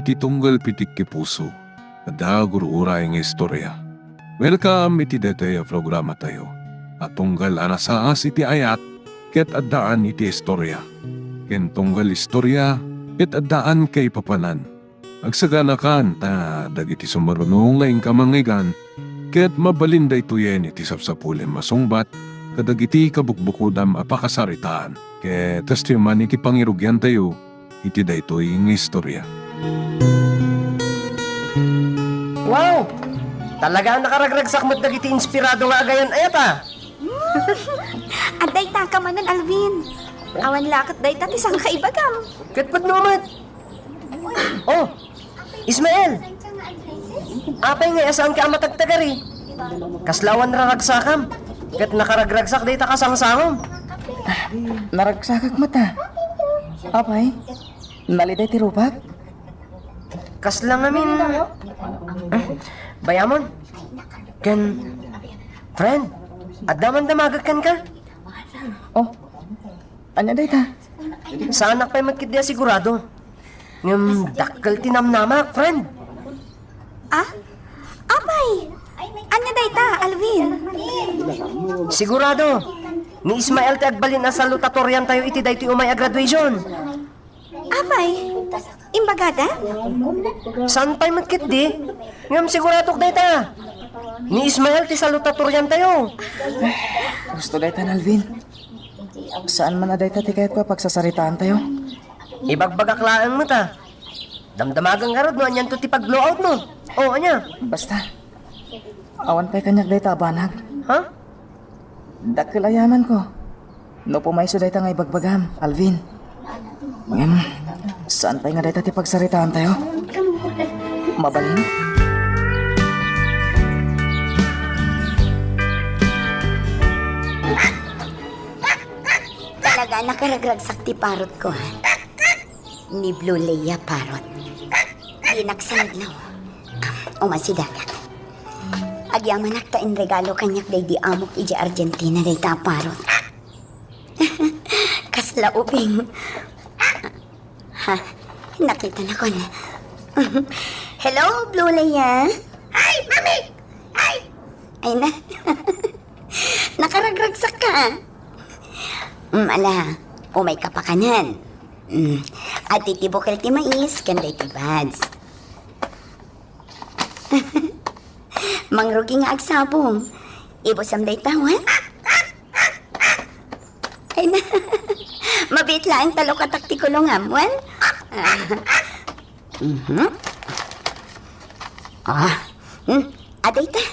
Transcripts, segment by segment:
iti tunggal pitik ki puso. Ada gurura yung istorya. Welcome iti detaya programa tayo. At tunggal anasaas iti ayat, ket addaan iti istorya. Ken tunggal istorya, ket addaan kay papanan. Agsaganakan ta dagiti sumarunong laing kamangigan, ket mabalinda ituyen iti sapsapulen masungbat, kadagiti kabukbukudam apakasaritaan. Ket testiyoman iti pangirugyan tayo, iti daytoy ng istorya. Wow! Talaga nakaragragsak mo't dagiti inspirado nga agayon ayat ah. Aday ta ka manan, Alvin. Awan lakot day ta tisang kaibagam. Katpat naman. Oh, Ismael! Apay nga asaan ka matagtagari? Kaslawan raragsakam. Kat nakaragragsak day ta kasangsangom. Naragsakak mata. Apay, naliday ti rupak. Kaslang amin. Bayamon. Kan, friend, addaman damagakan ka. Oh, anya day ta? Sa anak pa'y magkidya sigurado. Ngam dakkel tinamnamak, friend. Ah? Apay! Anya day ta, Alvin? Sigurado. Ni Ismael ti agbalin na salutatoryan tayo iti dayti umay a graduation. Apay? Imbagada? Saan pa'y magkit di? Ngam siguratok dayta. Ni Ismael ti salutatoryan tayo. Gusto day ta, Alvin. Saan man na day ta ti kahit pa pagsasaritaan tayo? Ibagbagaklaan mo ta. Damdamagang garod no, anyan to ti pag-blowout mo. O, anya? Basta, awan pa'y kanyak day ta banag. Ha? Dakil ayaman ko. No pumayso day ta nga ibagbagam, Alvin. Ngem, saan pa'y nga day ta ti pagsaritaan tayo? Mabalin? Talaga nakaragragsak ti parot ko, ha? Ni Blue Leia parot. Dinaksanaglaw. Umasidagat. Agyaman naktain regalo kanyak day di amok iji Argentina day ta parot. Kasla uping. Ha? Nakita na ko na. Hello, Blue Leia? Ay, mami! Ay! Ay na. Nakaragragsak ka. Ala, umay ka pa kanan. At titibukal ti mais, kanday ti bads. Mangrugi nga agsabong. Ibusam day tawan. Ay na. Mabit lang talo katak ti kulungam, wan? Aday ta.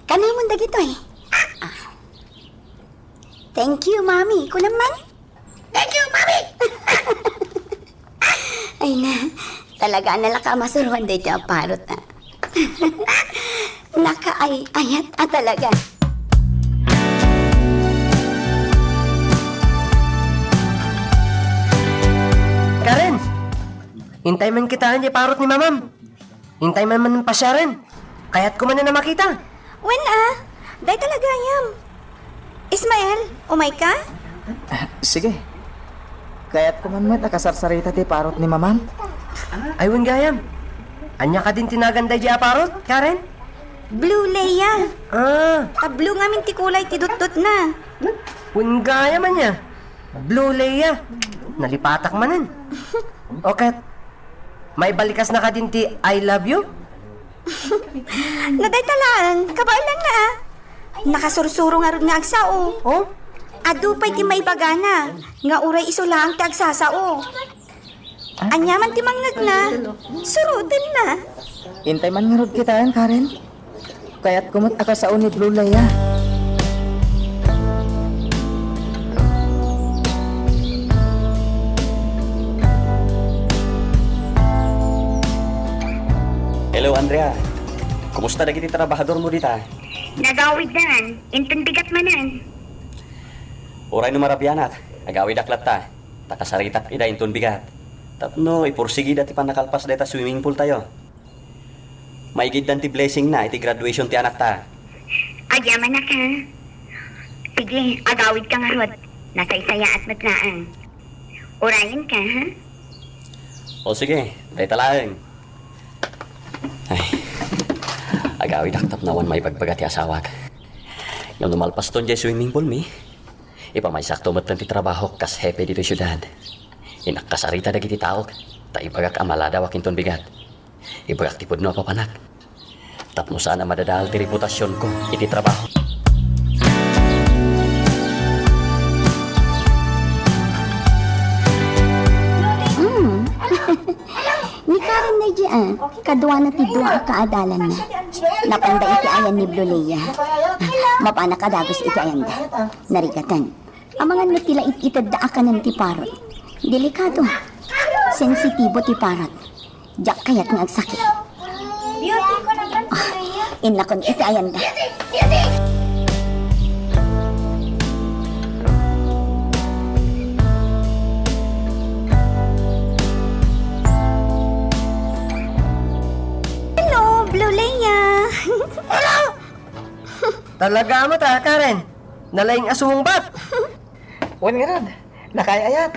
Kanay mo dagito eh. Thank you, Mami. Ko naman. Thank you, Mami! Ay na, talaga nalaka masuruan day ti aparot na. Nakaayat talaga. Karen! Hintay man kita niya parot ni mamam. Hintay man pasya rin. Kaya't ko man na makita. When day talaga yam. Ismael, umay ka? Sige. Kaya't kumanmat akasarsarita ti parot ni mamam. Aywan gayam. Anya ka din tinaganda di aparot, Karen? Blue Leia. Ah, Blue ngamin ti kulay ti dut-dut na. wingaya man niya. Blue Leia. Nalipatak manan. Okay. May balikas na ka din ti I love you? Naday talaan, kabay lang na. Nakasursuro nga ron nga agsao. Oh? Adupay ti may bagana. Nga uray iso lang ti agsasao. Anyaman ti mangnag na. Surudan na. Intay man nga rod kita yan, Karen. Kaya't kumot akasao ni Blue Leia. Hello, Andrea. Kumusta na kiti trabahador mo dita? Nagawid dan, intun bigat manan. Uray no marabianak. Agawid aklat ta. Takasaritak ida intun bigat. Tapno, ipursigi dati pa nakalpas data swimming pool tayo. Maigid dan ti blessing na, iti graduation ti anak ta. Agyaman na ka. Sige, agawid ka nga rod. Nasa isaya at matlaan. Urayan ka, ha? O sige, day talaang. Agawid aktap nawan may bagbaga ti asawag. Yung lumalpas ton dyan swimming pool mi, may sakto matan ti trabaho kas hepe dito syudad. Inakasarita dagiti tao, ta ibagak amalada wakinton bigat. Ibagak ti pudno papanak. Tapno sana madadahal ti reputasyon ko iti trabaho. Ni Karen na dyan, kadwa na ti dua kaadalan na. Napanda iti ayan ni Bluleya. Mapana kadagos iti ayan da. Narigatan. Amangan mo tila itadaakan ng ti parot. Delikado. Sensitibo ti parot. Diyak kayat nga agsakit. Inlakon iti ayan da. Hello, Bluleya. Talaga mo ta, Karen. Nalaing asumong bat. Wan nga rod, nakayayat.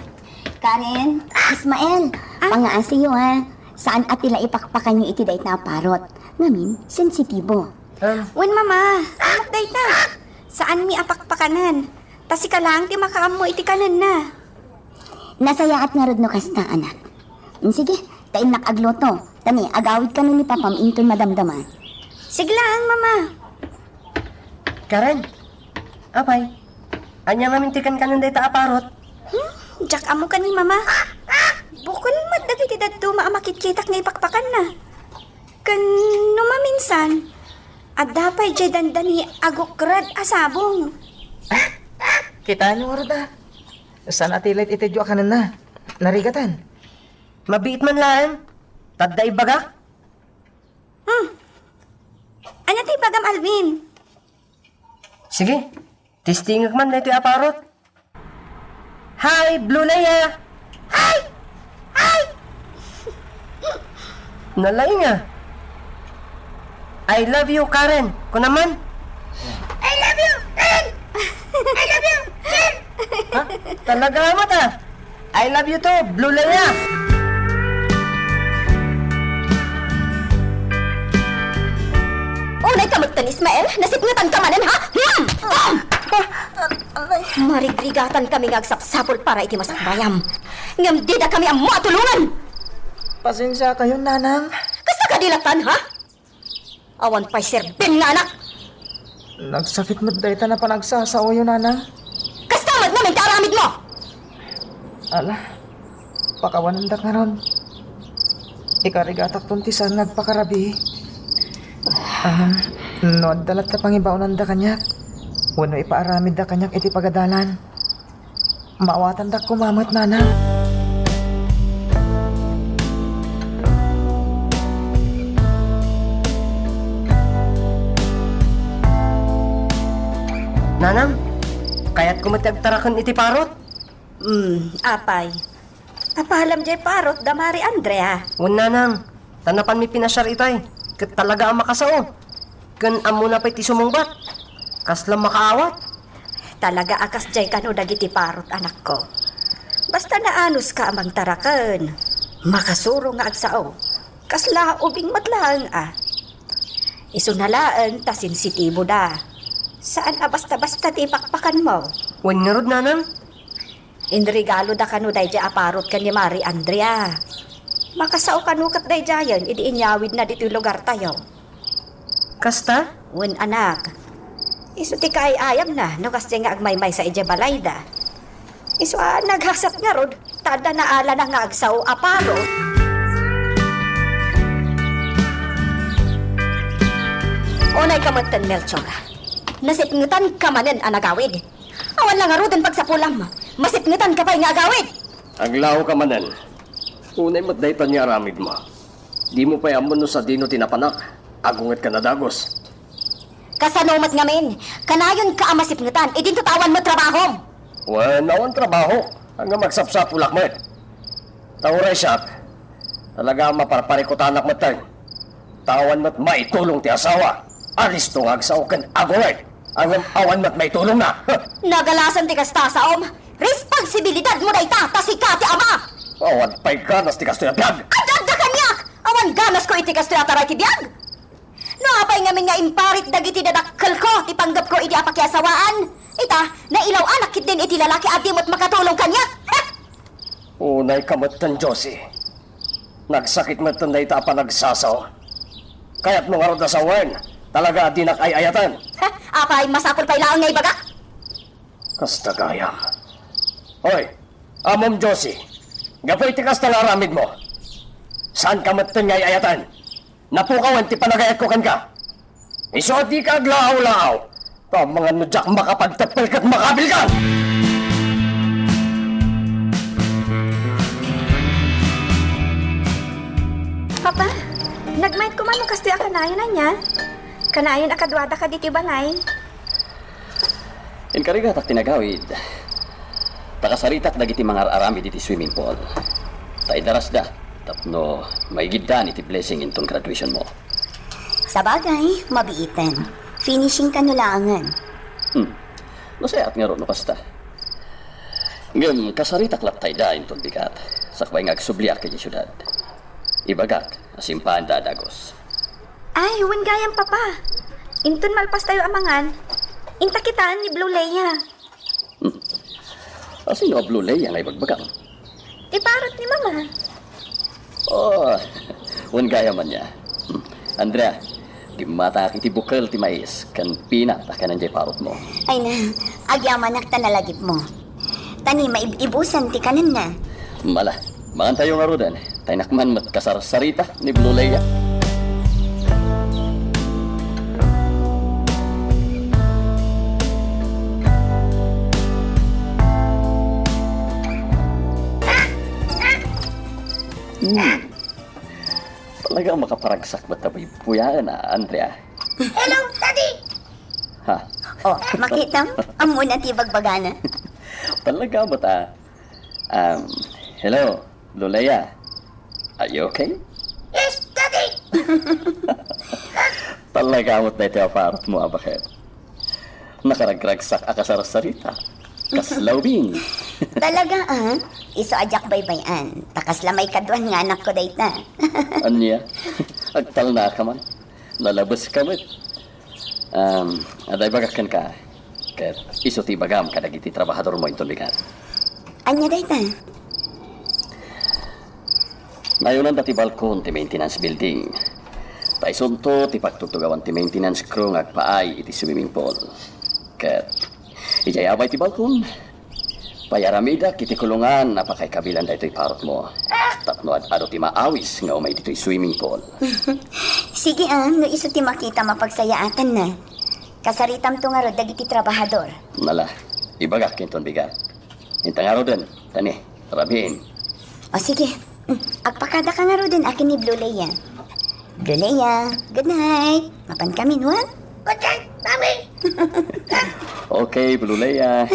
Karen, Ismael, pangaasiyo ha. Saan at tila ipakpakan nyo iti dayt na parot? Ngamin, sensitibo. Wen mama, anak day ta. Saan mi apakpakanan? Tasi ka lang, ti makaam mo iti kanan na. Nasayaat nga rod no kasta, anak. Sige, tain nakagloto. Tani, agawid ka nun ni papam inton madamdaman. Siglang, mama. Karen, apay. Anya mamintikan ka ng data aparot. Jack amo ka ni mama. Bukol mat dagiti dadto maamakit-kitak nga ipakpakan na. Kan numaminsan, at dapay jay dandani agokrad asabong. Kita nyo nga rod ah. Saan atilit itidyo kanan na? Narigatan. Mabiit man lang. Tadda ibaga. Ano ti bagam Alvin? Sige, tistingag man na ito aparot. Hi, Blue Leia! Hi! Hi! Nalay nga. I love you, Karen. Ko naman. I love you, Karen! I love you, Karen! Ha? Talaga mo ta. I love you too, Blue Leia. Unay kamutan, Ismael. Nasipngatan ka manan, ha? Marigrigatan kami ngagsapsapol para iti masakbayam. Ngam di da kami ang matulungan. Pasensya kayo, nanang. Kasta ka dilatan, ha? Awan pa'y serbin nga anak. Nagsakit mo dayta na panagsasao yun, nanang. Kasta mad namin taramid mo. Ala, pakawanandak nga ron. Ikarigatak tuntisan nagpakarabi. No, dalat ka pangibaunan da kanyak. Wano ipaaramid da kanyak iti pagadalan. Maawatan da kumamat, nanang. Nanang, kaya't kumatagtarakon iti parot. Apay. Apalam jay parot damari Andrea. Un nanang, tanapan mi pinasyar itay. Kat talaga ang makasao. Kan amo na pa'y ti sumungbat. Kaslang makaawat. Talaga akas jay kano dagiti parot anak ko. Basta naanos ka amang tarakan. Makasuro nga agsao. Kasla ubing matlaang Iso nalaan ta sensitibo da. Saan basta-basta ti pakpakan mo? Wan nga rod, nanang. Inregalo da kano day jay aparot ka ni Mari Andrea. Makasao kanukat day jayan, idi inyawid na dito lugar tayo. Kasta? Wen anak, iso ti kay ayam na, no kasi nga agmaymay sa ija balayda. Iso naghasap nga rod, tada na ala na nga agsaw aparo. Unay kamantan Melchor, nasipngutan ka manen anagawid. Awan lang nga rodon pagsapulam, masipngutan ka pa'y nga agawid. Aglaw ka manan. Unay matdaytan niya aramid mo. Di mo pa yamon no sa dino tinapanak. Agungat ka na dagos. Kasanomat ngamin, kanayon ka amasipngutan, idin tutawan mo trabaho. Naon trabaho. Hanggang magsapsapulak mo. Tauray siya. Talaga maparparikotanak mo tayo. Tawan mo't maitulong ti asawa. Alis tong agsaw kan agungat. Hanggang awan mo't maitulong na. Nagalasan ti kasta sa responsibilidad mo na ita, tasika ti ama. Awan pa'y ganas ti kastoy at biyag. Adad da kanyak! Awan ganas ko iti kastoy ataray ti biyag! No Apay ngamin nga imparit dagiti dadakkel ko, ti panggap ko idi apakyasawaan. Ita, nailaw anak kit din iti lalaki adi mo't makatulong kanya. Ha? Unay kamatan, Josie. Nagsakit matan na ita pa nagsasaw. Kaya't nung arod na sawan, talaga di nakayayatan. Ha? Apay masakol pa ilaang nga ibaga. Kasta gayam. Hoy, amom Josie, gapoy tikas talaramid mo. Saan ka matan nga ayatan? Napukawan ti panagayat ko kan ka. Iso di ka aglaw-law. Ta mga nudyak makapagtapel ka't makabil ka. Papa, nagmayad ko man nung kastoy ang kanayon na niya. Kanayon akadwada ka diti bangay. Inkarigat ak tinagawid. Takasaritak dagiti mga arami diti swimming pool. Ta idaras da. Tapno, may giddan iti blessing inton graduation mo. Sa bagay, mabiitan. Finishing ka nulangan. Nasayat nga ron no kasta. Ngam, kasaritak laptay da inton bigat. Sakbay nga agsubliak kay syudad. Ibagak, asimpahan da dagos. Ay, huwag gayang papa. Intun malpas tayo amangan. Inta kitaan ni Blue Leia. Asino Blue Leia nga ibagbagak? Iparot ni mama. Oh, wan gaya man niya. Andrea, di mata kiti bukal ti mais, kan pinat akan anjay parot mo. Ay na, agyaman nakta nalagip mo. Tani, maibusan ti kanan na. Mala, mangan tayo nga rodan. Tayo nakman mat kasarsarita ni Blue Leia. Talaga makaparagsak ba tabi puyaan na, Andrea? Hello, Daddy! Ha? Oh, makita mo? Amo na ti bagbagana. Talaga ba ta? Hello, Lolea. Are you okay? Yes, Daddy! Talaga mo tayo tiyaparot mo, bakit? Nakaragragsak akasarasarita. Kaslawing. Talaga, ah? Iso ajak baybayan. Takas lamay kaduan nga anak ko dayta. Anya? Agtal na ka man. Lalabas ka man. Aday bagakan ka. Kat iso ti bagam kadagiti trabahador mo inton bigat. Anya dayta? Nayunan dati balkon ti maintenance building. Taison to ti pagtutugawan ti maintenance crew ngagpaay iti swimming pool. Kat ijayabay ti balkon. Payaramida kiti kulungan napakay kabilan daytoy parot mo. Tapno ado ti maawis nga umay ditoy swimming pool. Sige no iso ti makita mapagsayaatan na. Kasaritam to nga ro dagiti trabahador. Nala, ibagak kinton bigat. Intang araw din, tani, rabiin. O sige, agpakada ka nga ro din akin ni Blue Leia. Blue Leia, good night. Mapan kami, nuwan? Good night, Mami! Okay, Blue Leia.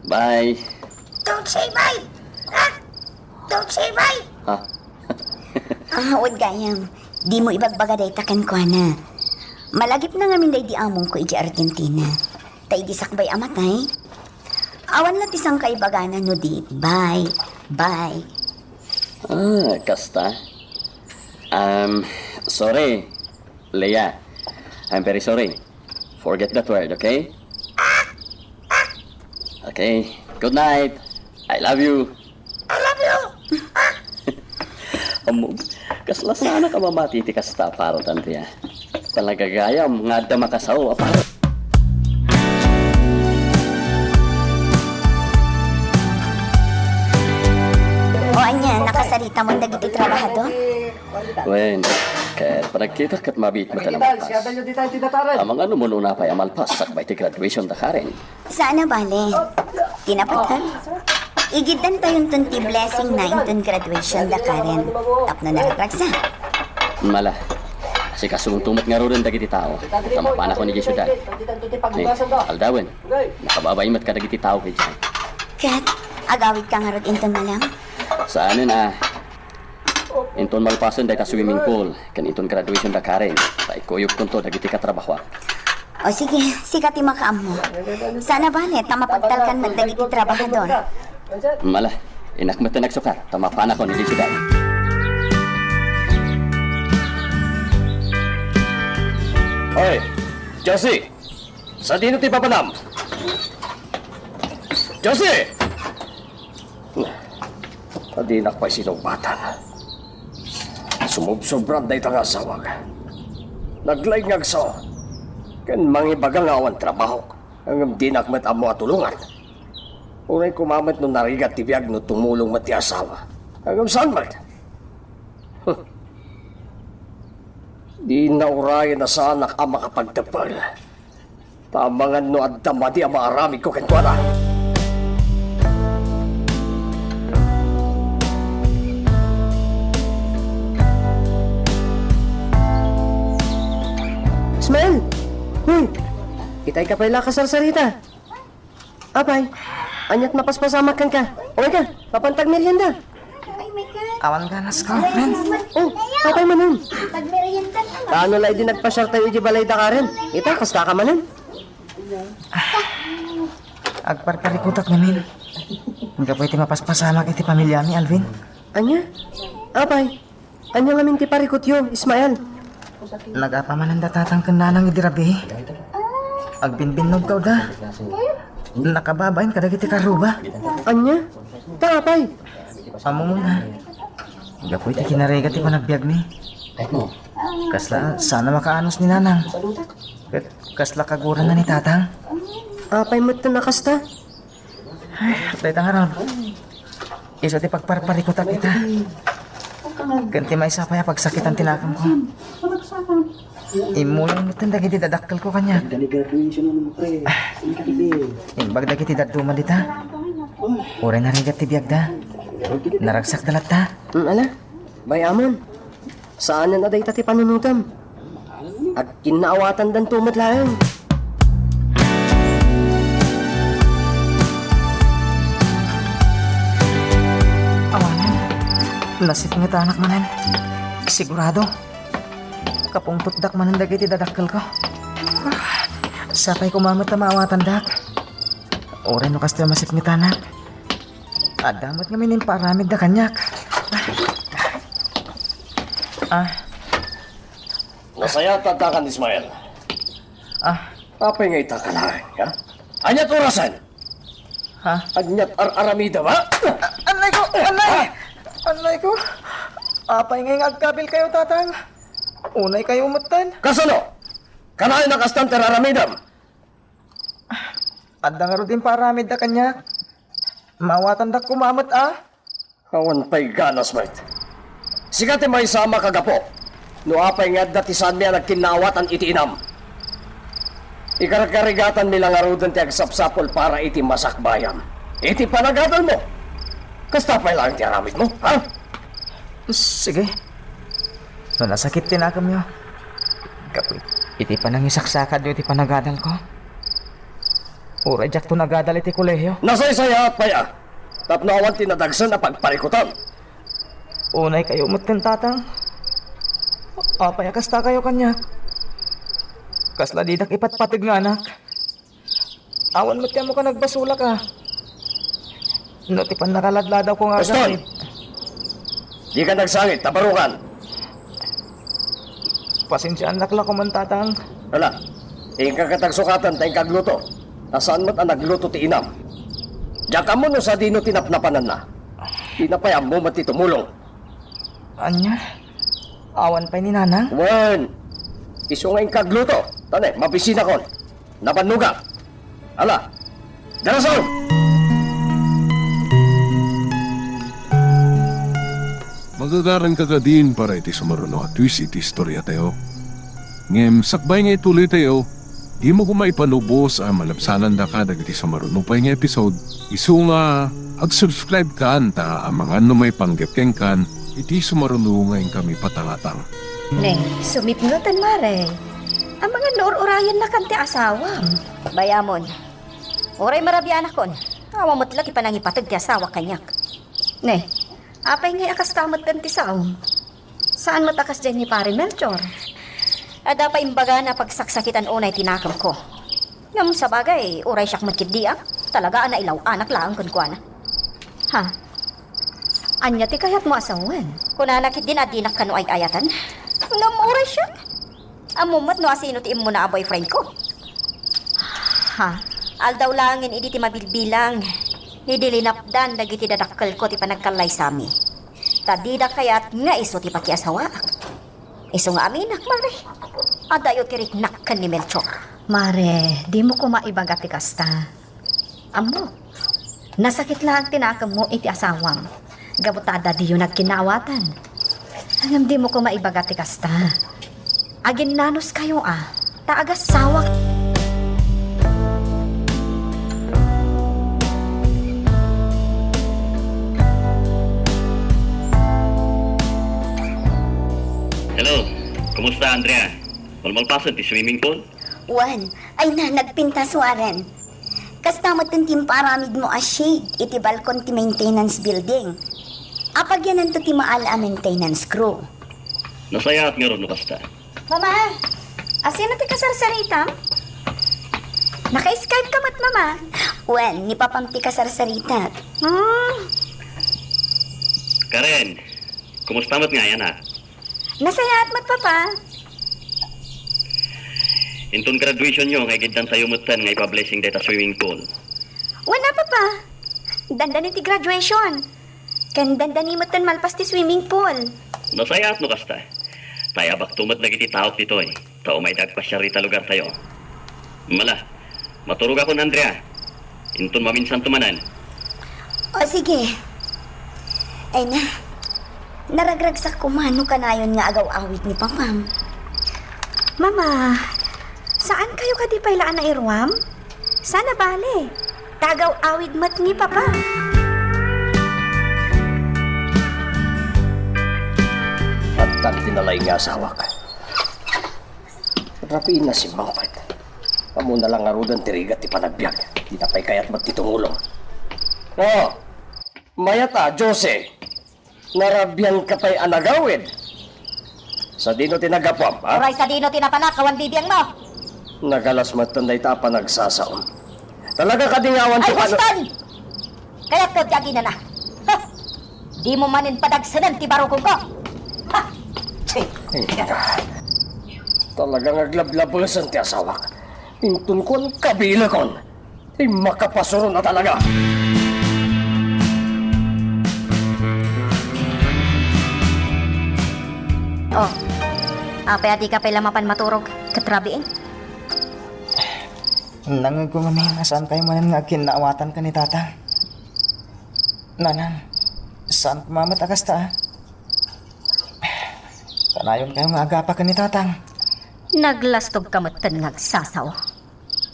Bye. Don't say bye! Ha? Don't say bye! Ha? Wag gayam. Di mo ibagbaga day takan ko na. Malagip na ngamin day di among ko iji Argentina. Tay di sakbay amatay. Awan lang tisang kaibagana no di. Bye. Bye. Kasta. Sorry, Leia. I'm very sorry. Forget that word, okay? Okay, good night. I love you. I love you! Amog, kasla sana ka mamati ti kasta parot, Andrea. Talaga gayam, nga da makasaw, aparot. O anya, nakasarita mo dagiti trabahador? Wen, kaya panagkita kat mabit mo ka na malpas. Amang ano mo na pa'y amalpas, sakbay ti graduation da karen. Sana bale? Tinapatan? Igidan tayong tunti blessing na intun graduation da Karen. Tapno na ragsa. Mala, kasi kasulong-tumot nga rin dagiti tao. Tamapan ako ni Jesudan. Aldawen, nakababay mat ka dagiti tao kay Jan. Kat, agawid ka nga ron intun malam? Saan inton malpasan dahi ta swimming pool. Kan inton graduation da Karen. Paikuyog kunto dagiti katrabaho. O sige, sikati makaam mo. Sana bale, tamapagtalkan man dagiti trabahador. Mala, inak mo nagsukat. Tamapan ako ni Jesudan. Hoy, Josie! Sa dino ti papanam? Josie! Adinak pa sinugbatan. Sumubsobran day tang asawag. Naglaing ngagsaw. Kan mangibagang awan trabaho. Ang dinak met amo atulungan. Unay kumamat no narigat ti biyag no tumulong mat ti asawa. Hanggang saan man? Di na urayan na sa anak ang makapagtapal. Tamangan no at damadi ang maaramid ko kentuana. Ismael! Hoy! Itay ka pala kasarsarita. Apay, anyat mapaspasamak kan ka. Okay ka, papantag merienda. Awan ganas ka, friend. Oh, apay manon. Pagmerienda naman. Kaano lay din nagpasyar tayo di balay da karen. Ita, kasta ka manon. Agparparikutak namin. Hindi ka pwede mapaspasamak iti pamilya mi, Alvin. Anya? Apay, anya ngamin ti parikot yo, Ismael. Nagapamanan da tatang kananang idirabi. Agbinbinog ka da. Nakababain ka dagiti karuba. Anya? Ta, apay. Amo muna. Hindi pwede kinarega ti panagbiag ni. Kasla, sana makaanos ni nanang. Kasla kaguran na ni tatang. Apay mo't na nakasta. Ay, dahil nga ron. Iso ti pagparparikutak kita. Ganti may sapay pagsakitan tinakam ko. Imulang mo tanda kiti dadakkel ko kanya. Imbag da kiti daduma dita. Ure na rigat ti biag da. Naragsak dalat ta. Ala, bayamon. Saan na aday tati panunutam? At kinaawatan dan tumat lang. Awanan. Lasip nga anak manan. Sigurado. Kapungtot dak manan dagiti dadakkel ko. Sapay kumamot na maawatan dak. Ore no kasta masip nga tanak. Adamat nga minin paramid da kanyak. Nasaya tatakan Ismael. Apay nga itakalaan, ha? Anyat orasan? Ha? Anyat aramida ba? Anay ko! Anay! Anay ko! Apay nga agkabil kayo, tatang. Unay kayo umutan. Kasano? Kanain na kastan teraramidam. Adda nga ro din paramid da kanyak. Mawatan da kumamot, Awan pa'y ganas, mate. Sigati may sama kagapo. No apay nga datisan niya nagkinawatan iti inam. Ikarkarigatan nila nga rudan ti agsapsapol para iti masakbayan. Iti panagatan mo. Kasta pa'y lang ti aramid mo, ha? Sige. No, nasakit tinakam nyo. Kapit, iti pa nang isaksakad iti panagadal ko. Uray jak to nagadal iti kolehiyo. Nasaysaya at paya. Tapno awan tinadagsan na pagparikutan. Unay kayo umutin, tatang. Apay kasta kayo kanya. Kasla didak ipatpatig nga anak. Awan mo mo ka nagbasula ka. No, tipan nakaladladaw ko nga Gaston! Di ka nagsangit, tabarukan. Pasensyaan nakla ko man, tatang. Hala, ing kakatagsukatan tayong kagluto. Nasaan mo't ang nagluto ti inam? Diyan ka mo no sa dino tinapnapanan na. Tinapayam mo mati tumulong. Anya? Awan pa ni nanang? Wen, iso nga ing kagluto. Tane, mapisina kon. Napanuga. Hala, darason! Magagaran ka din para iti sumaruno at twist iti istorya tayo. Ngem, sakbay nga ituloy tayo, di mo kumaipanubos ang malabsanan da ka dagiti sumaruno pa nga episode. Isu nga, ag-subscribe ka anta ang mga may panggapkeng kan, iti sumaruno ngayon kami patangatang. Ne, sumipnutan mare. Ang mga noor-urayan na kanti asawa. Bayamon. Oray marabiyan akon. Awa mo't lagi pa nang ipatag ti asawa kanyak. Ne, apay ngay akas tamot kanti saom. Saan matakas dyan ni pare Melchor? Ada pa imbaga na pagsaksakitan unay tinakam ko. Ngam sa bagay, oray siyak magkiddiak. Talaga na ilaw anak lang kun kuana. Ha? Anya ti kayat mo asawan. Kung nanakit din at dinak kano ay ayatan. Ngam oray siya. Amumat no asino ti imo na boyfriend ko. Ha? Aldaw langin idi ti mabilbilang. Nidilinapdan dagiti dadakkel ko ti panagkalay sami. Tadida kayat nga iso ti pakiasawa. Iso nga aminak, Mare. Adayo ti riknakkan ni Melchor. Mare, di mo ko maibaga ti kasta. Amo, nasakit lang tinakam mo iti asawam. Gabutada di yun nagkinawatan. Hanggang di mo ko maibaga ti kasta. Agin nanos kayo taagas sawak. Hello, kumusta Andrea? Malmalpasan ti swimming pool? Wan, ay na nagpinta suaren. Kastamot ng timparamid mo a shade iti balkon ti maintenance building. Apag yan to ti maal a maintenance crew. Nasaya at nga ron no kasta. Mama, asino ti kasarsaritam? Naka-Skype ka mat, Mama. Wan, ni papamti ka sarsaritat. Karen, kumusta mat nga yan ha? Nasaya at mat, Papa. Intun graduation nyo, ngay gidan tayo mutan ngay pa-blessing data swimming pool. Wala, Papa. Dandanin ti graduation. Kan dandanin mo tan malpas ti swimming pool. Nasaya at no kasta. Tayo abak tumat na kiti taok dito eh. Tao may dagpas siya rita lugar tayo. Mala, maturog ako na Andrea. Intun maminsan tumanan. O sige. Ay na. Naragragsak kumano kanayon nga agaw-awit ni Papam. Mama, saan kayo kadipaylaan na irwam? Sana bale. Tagaw awid mat ni Papa. At ang tinalay nga asawak. Rapiin na si Mangpet. Amo na lang arudan tirigat ti panagbiag. Di na pa'y kaya't magtitungulong. Oh, mayata, Jose. Narabyan ka pa'y anagawid. Sa dino tinagapwam, ha? Oray sa dino tinapalakawan bibiyang mo. Nagalas matanday ta pa nagsasaon. Talaga kadingawan Ay, ti pano... Huston! Kaya't ko tiyagi na na. Ha? Di mo manin padagsanan ti barukong ko. Ha? Ay, talagang aglablabasan ti asawak. Intun kon kabila kon. Ay makapasuro na talaga. Oh, apay adi ka pala mapan maturog. Katrabiin. Nangag ko man saan kayo manan nga kinaawatan ka ni tata. Nanang, saan kumamat akasta? Kanayon kayo nga agapa ka ni tatang. Naglastog kamatan ngagsasaw.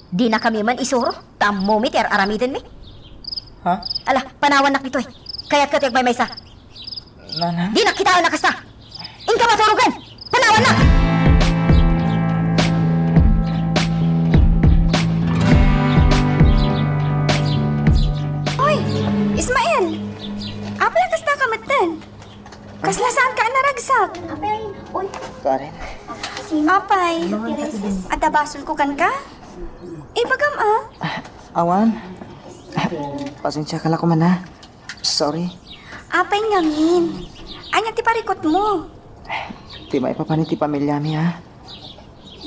Di na kami man isuro. Tammo mi ter aramiden mi. Ha? Ala, panawan na kito eh. Kaya't katiyag may maysa. Nanang? Di na kita na kasta. Ingka maturugan! Panawan na! Hoy! Ismael! Apala kasta kamatan? Kasla saan ka naragsak? Karen, Apay, adabasol ko kan ka? Bagam awan. Pasensya ka lang ko man ha. Sorry. Apay ngamin. Anya ti parikot mo. Di maipapaniti pamilya mi ha.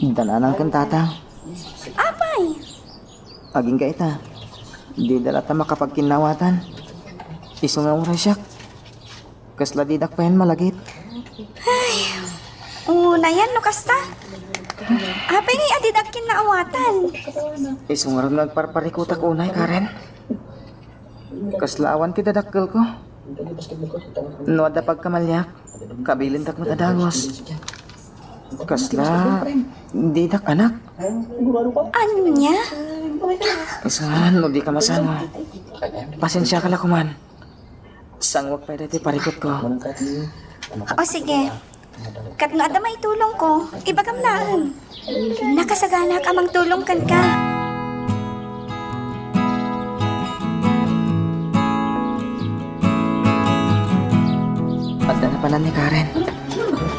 Dananan kan tatang. Apay. Aging ka ita. Di dala ta makapagkinawatan. Iso nga oras siya. Kasla di dakpayan malagit. Una yan, no kasta. Apay ngay adidakin na awatan. Iso nga rin nagparparikutak unay, Karen. Kasla awan ti dadakkel ko. No ada pagkamalyak. Kabilin tak matadagos. Kasla di dak anak. Anya? Isa no di ka masano. Pasensya ka lang kuman. Sangwag pa dati parikot ko. O sige. Kat no ada may tulong ko, ibagam lang. Nakasagana ka mang tulong kan ka. Adda na pala ni Karen.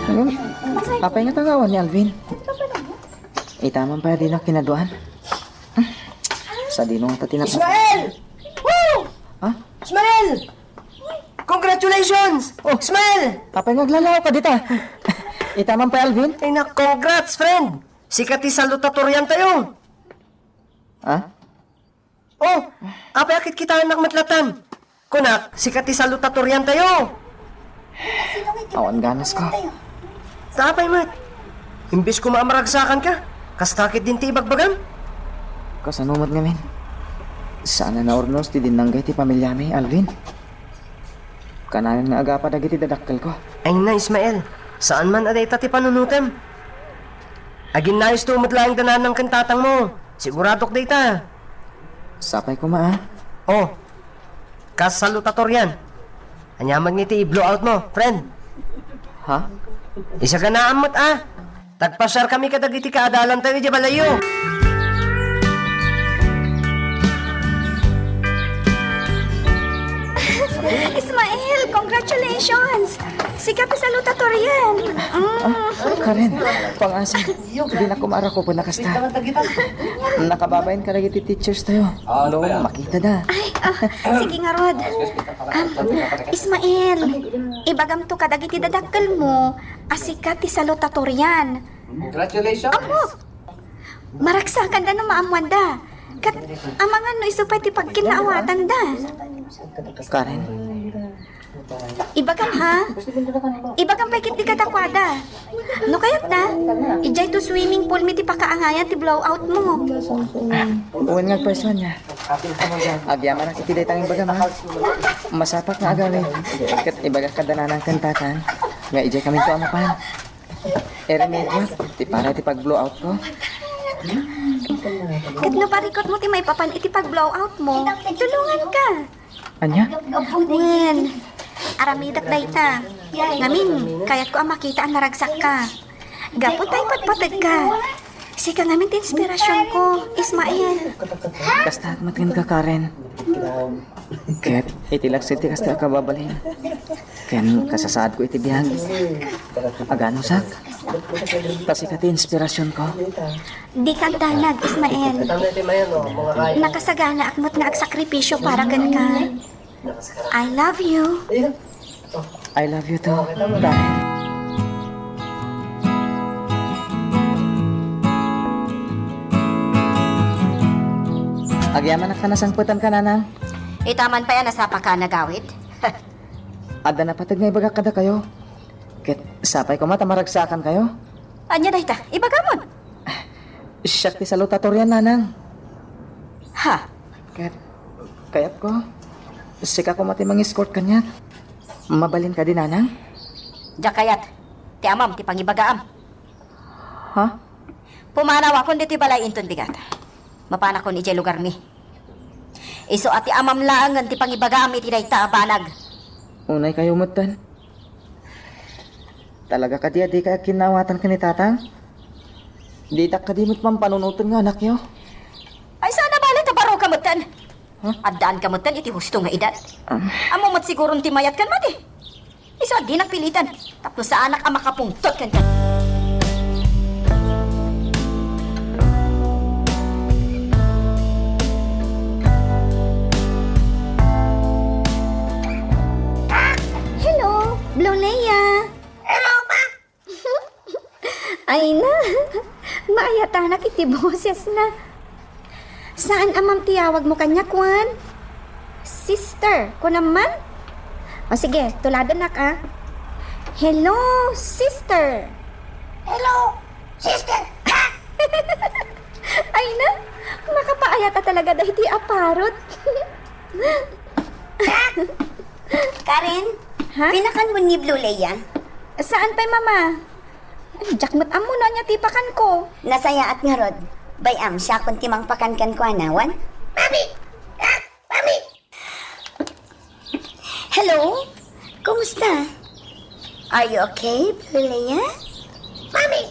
Ayun, apay nga tangawan ni Alvin. Itaman pa din ang kinaduan. Sa dinong tatinap. Ismael! Woo! Ha? Ismael! Congratulations! Oh. Ismael! Apay nga glalaw ka dita. Itaman pa Alvin. Ay nak, congrats, friend! Sikat ti salutatoryan tayo! Ha? Oh, apa akit kita anak matlatan? Kunak, sikat ti salutatoryan tayo! Awan ganas ko. Tapay, mat. Imbis ko maamaragsakan ka, kastakit din ti ibagbagam. Kasanumot ngamin. Sana na ornos ti dinanggay ti pamilyami, Alvin. Kanayon nga agapa dagiti dadakkel ko. Ay na, Ismael. Saan man aday ti panunutem? Agin nais tumot lang danan ng kantatang mo. Siguradok data. Sapay ko ma, Oh, kasalutatoryan. Anyaman ngiti i-blow out mo, friend. ha? Isa ka na amot Tagpasyar kami kadagiti kaadalan tayo di balayo. Ismael, congratulations! Sikat na salutatoryan! Karen, pang-asa. Hindi na kumara ko po nakasta. Nakababayin ka lagi ti teachers tayo. Noong makita na. Sige nga, Rod. Ismael, ibagam to kadagiti dadakkel mo, asikat ti salutatoryan. Congratulations! Apo! Maraksakan da no maamuan da. Kat amangan no isupay ti pagkinaawatan da. Karen, Ibagam ha? Ibagam pa kit di katakwada. No kayat na? Ijay to swimming pool mi ti pakaangayan ti blowout mo. uwan nga person niya. Agyaman na kiti tanging baga ma. Masapak na agawin. Kat ibaga kadana ng kantatan. Nga ijay kami to amapan. Eremedyo, ti para ti pag-blowout ko. Kat no parikot mo ti may papan iti pag blowout mo. Tulungan ka. Anya? Wen, aramidak dayta. Ngamin, kayat ko ang makita ang naragsak ka. Gapot tayo patpatid ka. Sika ngamin ti inspirasyon ko, Ismael. Kasta at matin ka, Karen. Ket, itilak ti kasta ka babalhin. Ken, kasasaad ko iti biyag. Agano sak? Kasi ka ti inspirasyon ko. Di kang tanag, Ismael. Nakasagana akmot nga agsakripisyo para gan ka. I love you. I love you too, Karen. Agyaman na ka nasangputan ka, nanang. Itaman pa yan, nasapa ka nagawid. Ada na patag nga ibaga kada kayo. Ket, sapay ko matamaragsakan kayo. Anya dayta, ibagamon. Siyak ti salutatoryan, nanang. Ha? Ket, kayat ko. Sika ko mati mang-escort kanya. Mabalin ka din, nanang. Jakayat, ti amam, ti pangibagaam. Ha? Pumanaw akong di ti balay inton bigat. Mapana ko ni ijay lugar mi. Iso ati amam laangan ti pangibagaam iti dayta abanag. Unay kayo mutan. Talaga ka di ka kinawatan ka ni tatang? Di tak kadimot man panunutan nga anak yo. Ay sana bala tabaro kamutan. Addaan kamutan iti husto nga edad. Amo mat sigurong timayat kan mati. Iso di nagpilitan. Tapos sa anak ang makapungtot kan. Hello, Blolea. Hello, ma. Ay na, maayata na kiti boses na. Saan amam tiyawag mo kanya, Kwan? Sister, ko naman? O sige, tuladan na ka. Hello, sister. Hello, sister. Ay na, makapaayata talaga dahil ti aparot. Karen, Ha? pinakan mo ni Blue Leia. Saan pa'y mama? Jakmat amo na niya tipakan ko. Nasaya at nga rod. Bayam siya kung timang pakankan ko anawan. Mami! Mami! Hello? Kumusta? Are you okay, Blue Leia? Mami!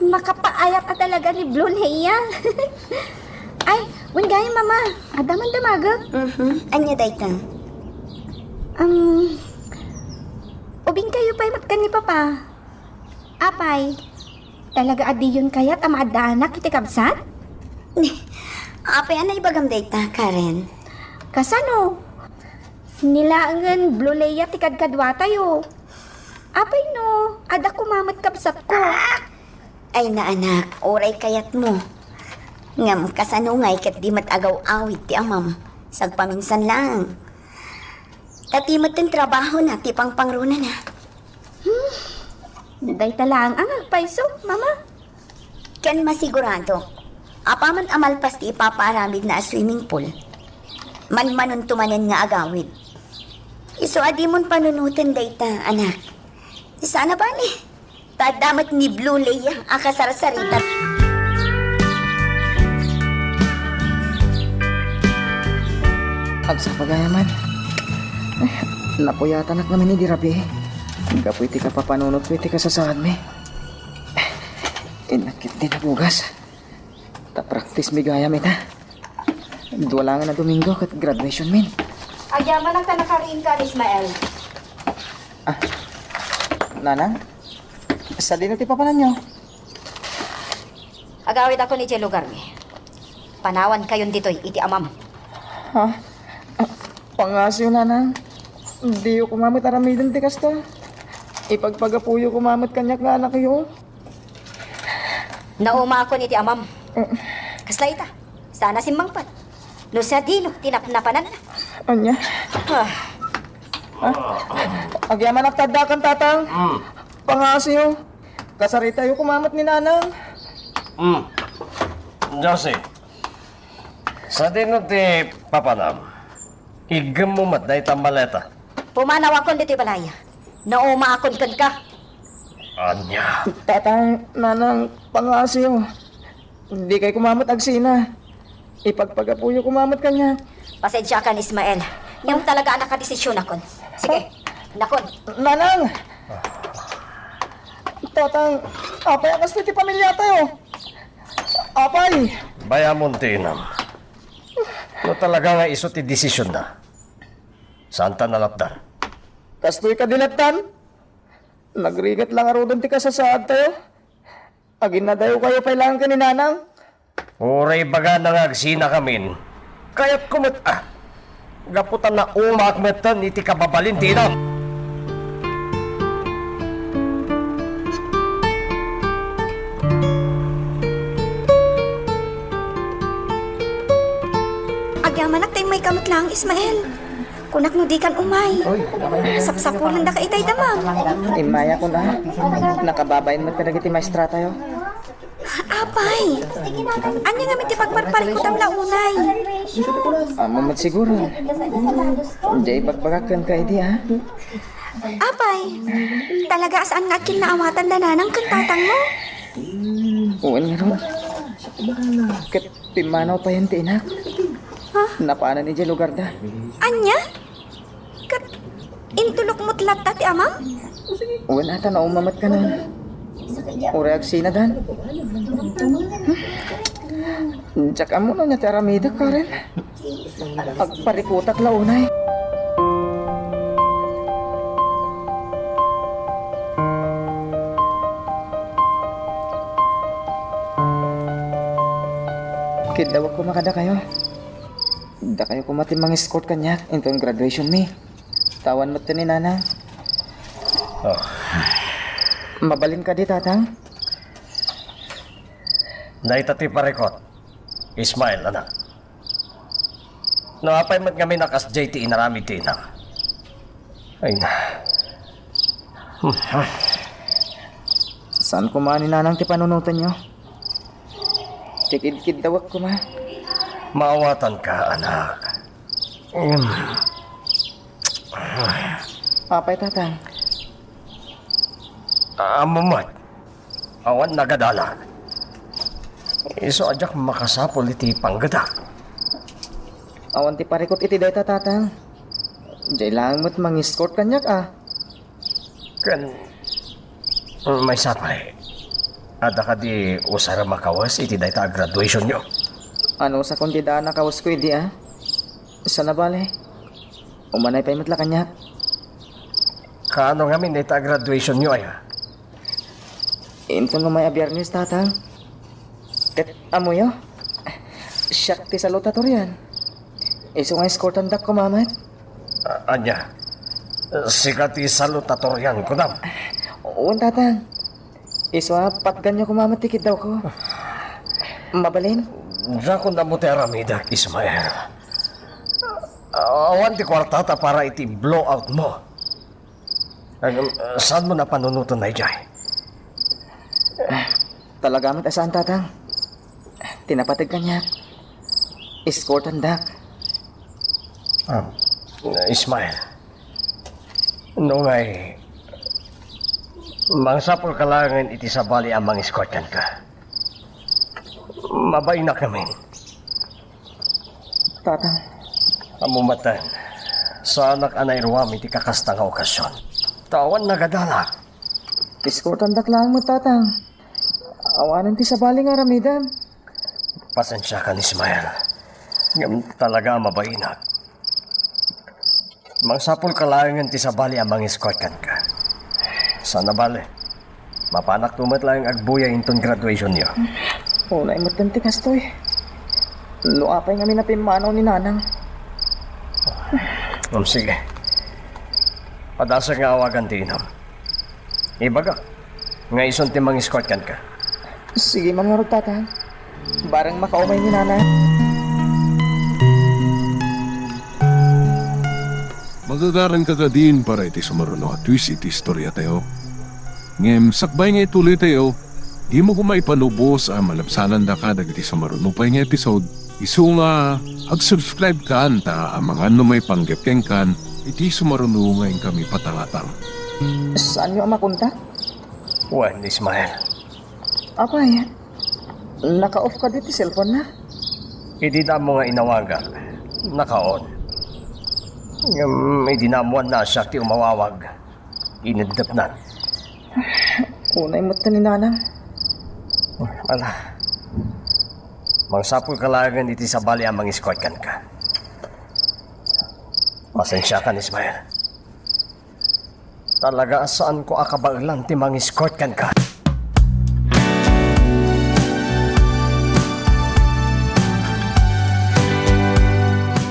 Makapaayat at talaga ni Blue Leia. Ay, gaya mama. Adaman damaga. Anya dayta? Ubing kayo pa'y matkan ni Papa. Apay, talaga adi yun kayat ang maadanak iti kabsat? Apay anay bagam dayta, Karen. Kasano? Nilaangan Blue Leia ti kadkadwa tayo. Apay no, ada kumamat kapsat ko. Ay na anak, oray kayat mo. Ngam kasanungay kat di matagaw awit ti amam. Sagpaminsan lang. Tati matin trabaho na, ti pangpangruna na. Day talang ang agpaiso, mama. Kan masigurado, apaman amalpas ti ipapaaramid na swimming pool. Manmanon tumanen nga agawid. Iso adi mon panunutan dayta, anak. Sana ba ni? Tadamat ni Blue Leia ang kasarasarita. Agsa pagayaman. Napuyatan at namin ni Dirabi. Gapoy ti ka papanunot, pwede ka sa sahad me. Inakit din na bugas. Ta-practice mi gayam ita. Duwalangan na Domingo kat graduation min. Agyaman ang tanakarin ka, Ismael. Nanang, sa din ti papanan nyo. Agawid ako ni Jelo Garmi. Panawan kayon dito'y iti amam. Ha? Pangasyo, nanang. Di ko kumamit aramidin ti kasto. Ipagpagapuyo kumamit kanyak nga anak yun. Nauma ako ni iti amam. Kasla ita, sana simbangpat. No sa dino, tinapnapanan na. Anya? Ah, Agyaman at tadakan, tatang. Pangasyo. Kasarita yung kumamit ni nanang. Josie, sa dino ti papanam, igam mo matday maleta. pumanaw ako dito balaya. Nauma akon kan ka. Anya. Tatang, nanang, pangasyo. Hindi kayo kumamit agsina. Ipagpagapuyo kumamit kanya. Pasensya ka, Ismael. Yung talaga ang nakadesisyon akon. Sige, nakon. Nanang! Tatang, apay ang kasto ti pamilya tayo. Apay! Bayamon tinam. No talaga nga iso ti desisyon na. Saan ta nalapdar? Kasto'y kadilatan. Nagrigat lang arudan ti kasasaad tayo. Agin na dayo kayo kailangan ka ni nanang. Oray baga nangagsina kamin. Kaya't kumot gaputan na umakmetan iti kababalin tinam. Agyaman ak tayo may kamot lang, Ismael. Kunak no di kan umay. Sapsapulan da ka itay damang. Imaya ko na. Nakababayin mo talaga ti maestra tayo. Apay. Anya nga may tipagparparikot ang launay. Mamat siguro. Jay bagbagakan ka idi ha. Apay. Talaga saan nga kinaawatan na nanang kang tatang mo? Uwan nga ron. Kat pimanaw pa yan ti inak. Napaanan ni Jay lugar da. Anya? Kat intulok mo't latta ti amam? Uwan ata na umamat ka nun. Uri agsina dan. Tsaka mo na niya ti aramida ka rin. Agparikutak launay. Kidawag ko makada kayo. Da kayo kumatin mga escort kanyak into graduation me. Tawan mo ni nana. Mabalin ka di, tatang? Naitati parekot. Ismail, anak. Naapay mat kami nakas JT inarami tinang. Ay na. Saan ko ni nanang ti panunutan nyo? Tikid-kid dawag ko ma. Maawatan ka, anak. Papay, tatang. Amumat. Awan nagadalag. Iso ajak makasapol iti panggadak. Awan ti parikot iti dayta, tatang. Jay lang mo't mang-escort kanyak Kan may sapay. Ada ka di usara makawas iti dayta graduation nyo. Ano sa kundidaan na kawas ko idi Sa nabale. Umanay pa imatla kanyak. Kaano nga min dayta graduation nyo ay? Into nga may abiyernes, tatang. Ket amoyo. Siyak ti salutatoryan. Iso nga escortan dak ko, mamat. Anya, Sikat salutatoryan ko dam. Oo, tatang. Iswa, patgan niyo kumamatikid daw ko. Mabalin? Diyan ko na mo te aramidak, Ismael. Awan di kwartata para iti blow out mo. Saan mo na panunutan na ijay? Talaga mo tasaan, tatang. Tinapatig ka niya. Escort ang dak. Ismael. Nung ay... Mangsapol kalangan iti sa bali amang escortan ka. Mabay na kami. Tatang, Amumatan. Sa anak anay ruwam iti kakastang okasyon. Tawan nagadalak. escort ang dak lang mo, tatang. Awanan ti sa baling aramidan. Pasensya ka ni Ismael. Ngam talaga mabainak. Mangsapol kalangan ti sa bali amang escortan ka. Sana bale. Mapanak tumat lang agbuya inton graduation niyo. Unay mo tanti kastoy. Luapay nga minapimanaw ni nanang. Sige. Padasa nga awagan ti inam. Ibaga. Nga ison ti mang escort kan ka. Sige man nga ro, tatang. Barang makaumay ni nanang. Magagaran ka ka din para iti sumaruno at twist iti istorya tayo. Ngem, sakbay nga ituloy tayo, di mo kumay panubos ang malapsanan da ka dagiti sumaruno pa nga episode. Isu nga, ag-subscribe ka anta ang mga may panggepkeng kan, iti sumaruno ngayon kami patangatang. Saan niyo ang makontak? Wan, Ismael. Apay, naka-off ka dito cellphone na. Hindi na mo nga inawaga. Nakaon. May dinamuan na siya ti umawawag. Inadap na. Unay mo ni nanang. Ala. Mangsapol kalangan iti sa bali amang escort kan ka. Pasensya ka, Ismael. Talaga saan ko akabailan ti mang escort kan ka.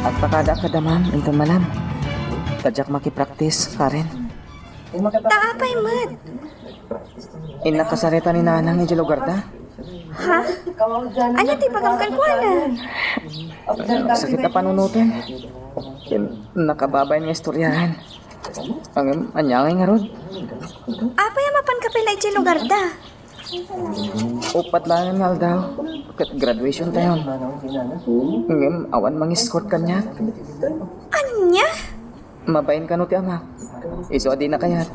At pakada ka damam, ito malam. Tadyak makipraktis, Karen. Taapay, Mat. Inakasarita ni nanang ni lugar da. Ha? Ano ti pagangkan ko na? Sakit na panunutin. Nakababay niya istoryahan. Ang anyangay nga rod. Apay mapan ka pala iti lugar da. Upat lang nga daw. Kat graduation tayo. Ngem, awan mang-escort ka niya. Anya? Mabayin ka no ti amak. Iso adi na kayat.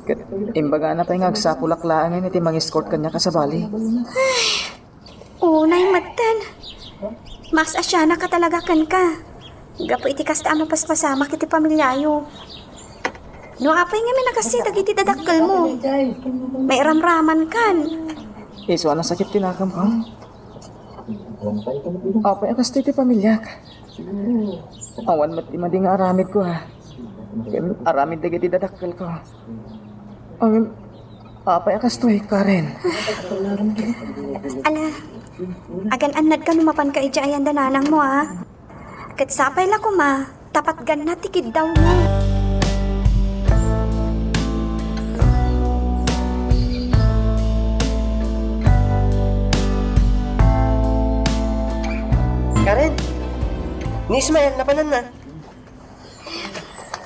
Kat imbaga na tayo nga agsakulaklaan iti mang-escort ka niya kasabali. Unay, Matan. Mas asyana ka talaga kan ka. Gapo iti kasta mo paspasama kiti pamilyayo. No apay nga may nakasidag iti dadakkel mo. May ramraman kan. Iso na sakit tinakam ka. Apay akas ti pamilyak. Awan mat imadi nga aramid ko ha. Aramid dagiti dadakkel ko. Ang apay akas to Karen. Ala, agan-anad ka numapan ka iti ayan dananang mo ha. Kat sapay la ko ma, tapat gan na tikid daw mo. Karen, ni Ismael, napanan na.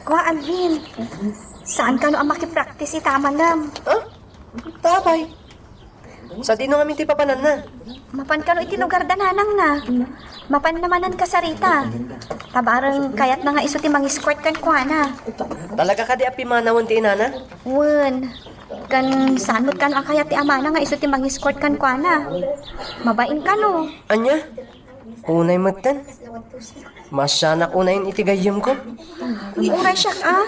Kwa Alvin, saan ka no ang makipractice itama nam? Huh? Tapay. Sa dino kami ti papanan na. Mapan ka no iti lugar dananang na. Mapan namanan ka sarita. Tabarang kayat na nga iso ti mang-escort kan kwa na. Talaga ka di api manawon ti inana? Wen, kan saan mo't kan ang kayat ti amana nga iso ti mang-escort kan kwa na. Mabain ka no. Anya? Unay matan. Masyanak unayin iti gayem ko. Uray siya ka.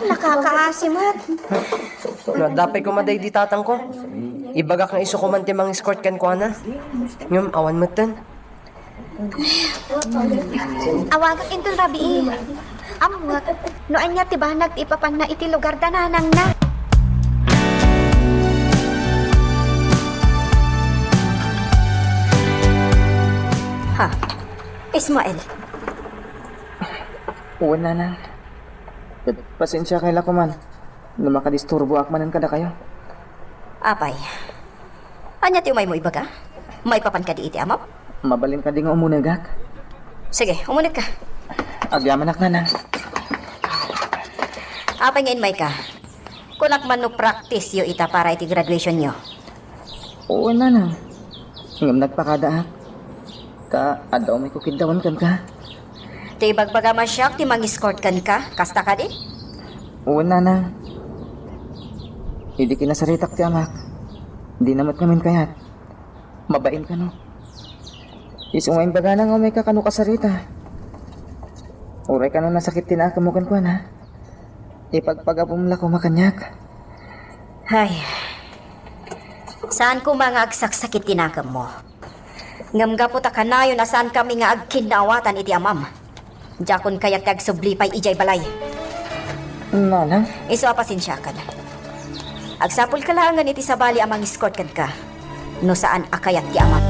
Nakakaasimat. Dapay ko maday di tatang ko. Ibagak na iso ko man ti mang escort kan ko na. Ngam awan matan. Awagak inton rabi Amwak, noan niya tibanag ipapan na iti lugar dananang na. Ha? Ismael, Uwan nanang. Pasensya kay lako man. Na makadisturbo akmanan kada kayo. Apay. Anya ti umay mo ibaga? May papan ka di iti amam? Mabalin ka din nga umunagak. Sige, umunag ka. Agyaman ak nanang. Apay ngayon may ka. Kunak man no practice yo ita para iti graduation nyo. Oo nanang. Ngam nagpakadaak. Ka, adaw may kukidawan kan ka. Ti bagbaga masyak ti mang-escort kan ka. Kasta ka di? Oo nanang. Hindi kinasaritak ti amak. Di namat namin kayat. Mabain ka no. Isungayin baga na nga may kakano kasarita. Uray ka no nasakit tinakamukan ko na. Ipagpagapumla ko makanyak. Ay. Saan ko mga agsaksakit tinakam mo? Ngamga po ta kanayo na saan kami nga agkinawatan iti amam. Jakon kayak agsublipay ijay balay. Nanang? Iso apasensya ka na. Agsapol ka langan iti sabali amang escort kan ka. No saan akayat ti amam.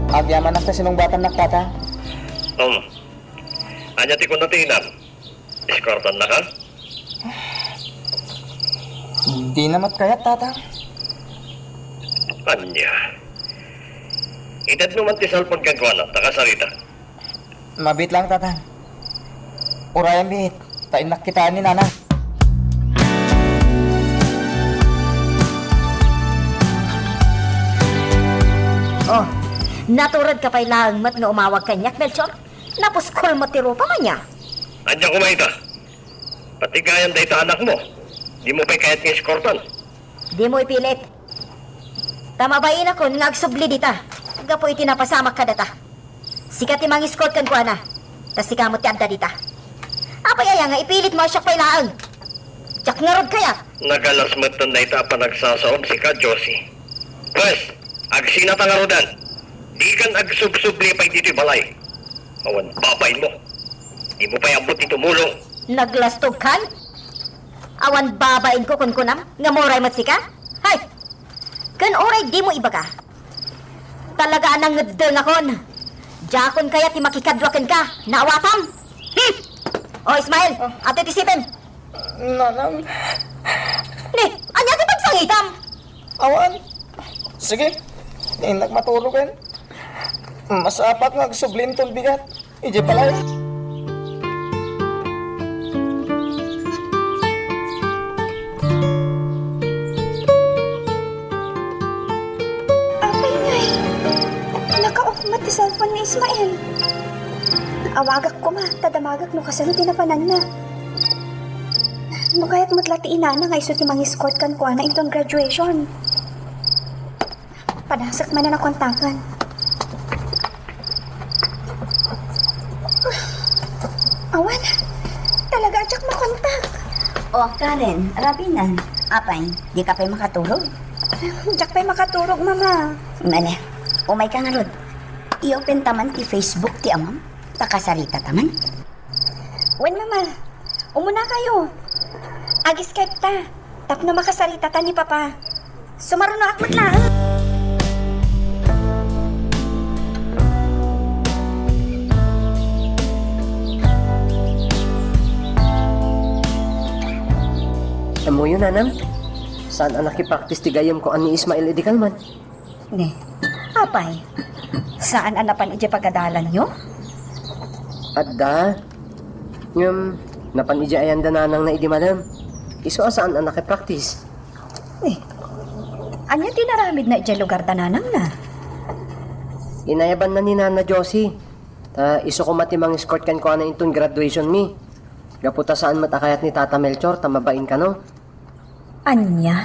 Agyaman ak ta sinungbatan nak tata. Anya ti ko natinan. Escortan na ka? Di namat kayat tata. Anya. Edad naman ti salpon kang kuwana, takasarita. Mabit lang tata. Urayan bit. Tainak kita ni nanang. Oh, naturad ka pa'y lang mat nga umawag kanyak, Melchor. Napuskol mo tiro pa man niya. Anya kumaita. Pati kayan da ita anak mo. Di mo pa'y kayat ni escortan. Di mo ipilit. Tamabayin ako nga agsubli dita. Gapo iti napasamak ka data. Sikat imang escort kan kuana. Tas sikamot ti adda dita. Apayaya nga ipilit mo siya pa'y laang. Tsak nga rod kaya. Nagalas matan na ita pa nagsasaom si ka, Josie. Pwes, agsinata nga rodan. Di kan agsubsubli pa'y dito'y balay. Awan babayin mo. Di mo pa'y ambot ito mulong. Naglastog kan? Awan babain ko kun kunam. Nga moray mat sika? Hay! Kan oray di mo ibaga. Talaga anang ngedeng akon. Jakon kaya ti makikadwakan ka. Naawatam. O Ismail, ate tisipin. Nanang. Ni, anya ti pagsangitam. Awan. Sige. Inak matulog kan. Mas apat nga sublim tol bigat. Ije palay. Apay ngay. Naka-off mat ti cellphone ni Ismael. Awagak ko ma, tadamagak no kasano tinapanan na. No kaya't matlati inana nga iso ti mang-escort kan ko na intong graduation. Padasak man na nakontakan. Awan, talaga adyak makontak. Oh, Karen, Rabinan. Apay, di ka pa'y makatulog. Adyak pa'y makaturog, mama. Mane, umay ka nga rod. I-open taman ti Facebook ti amam. Takasarita taman. Wen, mama. Umuna kayo. Ag-Skype ta. Tap na makasarita ta ni Papa. Sumaro na akmat lang. Amo yun, nanang? Saan ang nakipraktis ti gayam ko ani Ismail Edikalman? Ne, apay. Saan anapan iti pagkadalan nyo? Adda. Napan ija ayan da nanang na idi madam. Iso saan ang nakipraktis? Anya tinaramid na iti lugar tananang na? Inayaban na ni Nana Josie. Ta iso ko matimang escort kan ko na intong graduation mi. Gaputa saan matakayat ni Tata Melchor, tamabain ka no? Anya,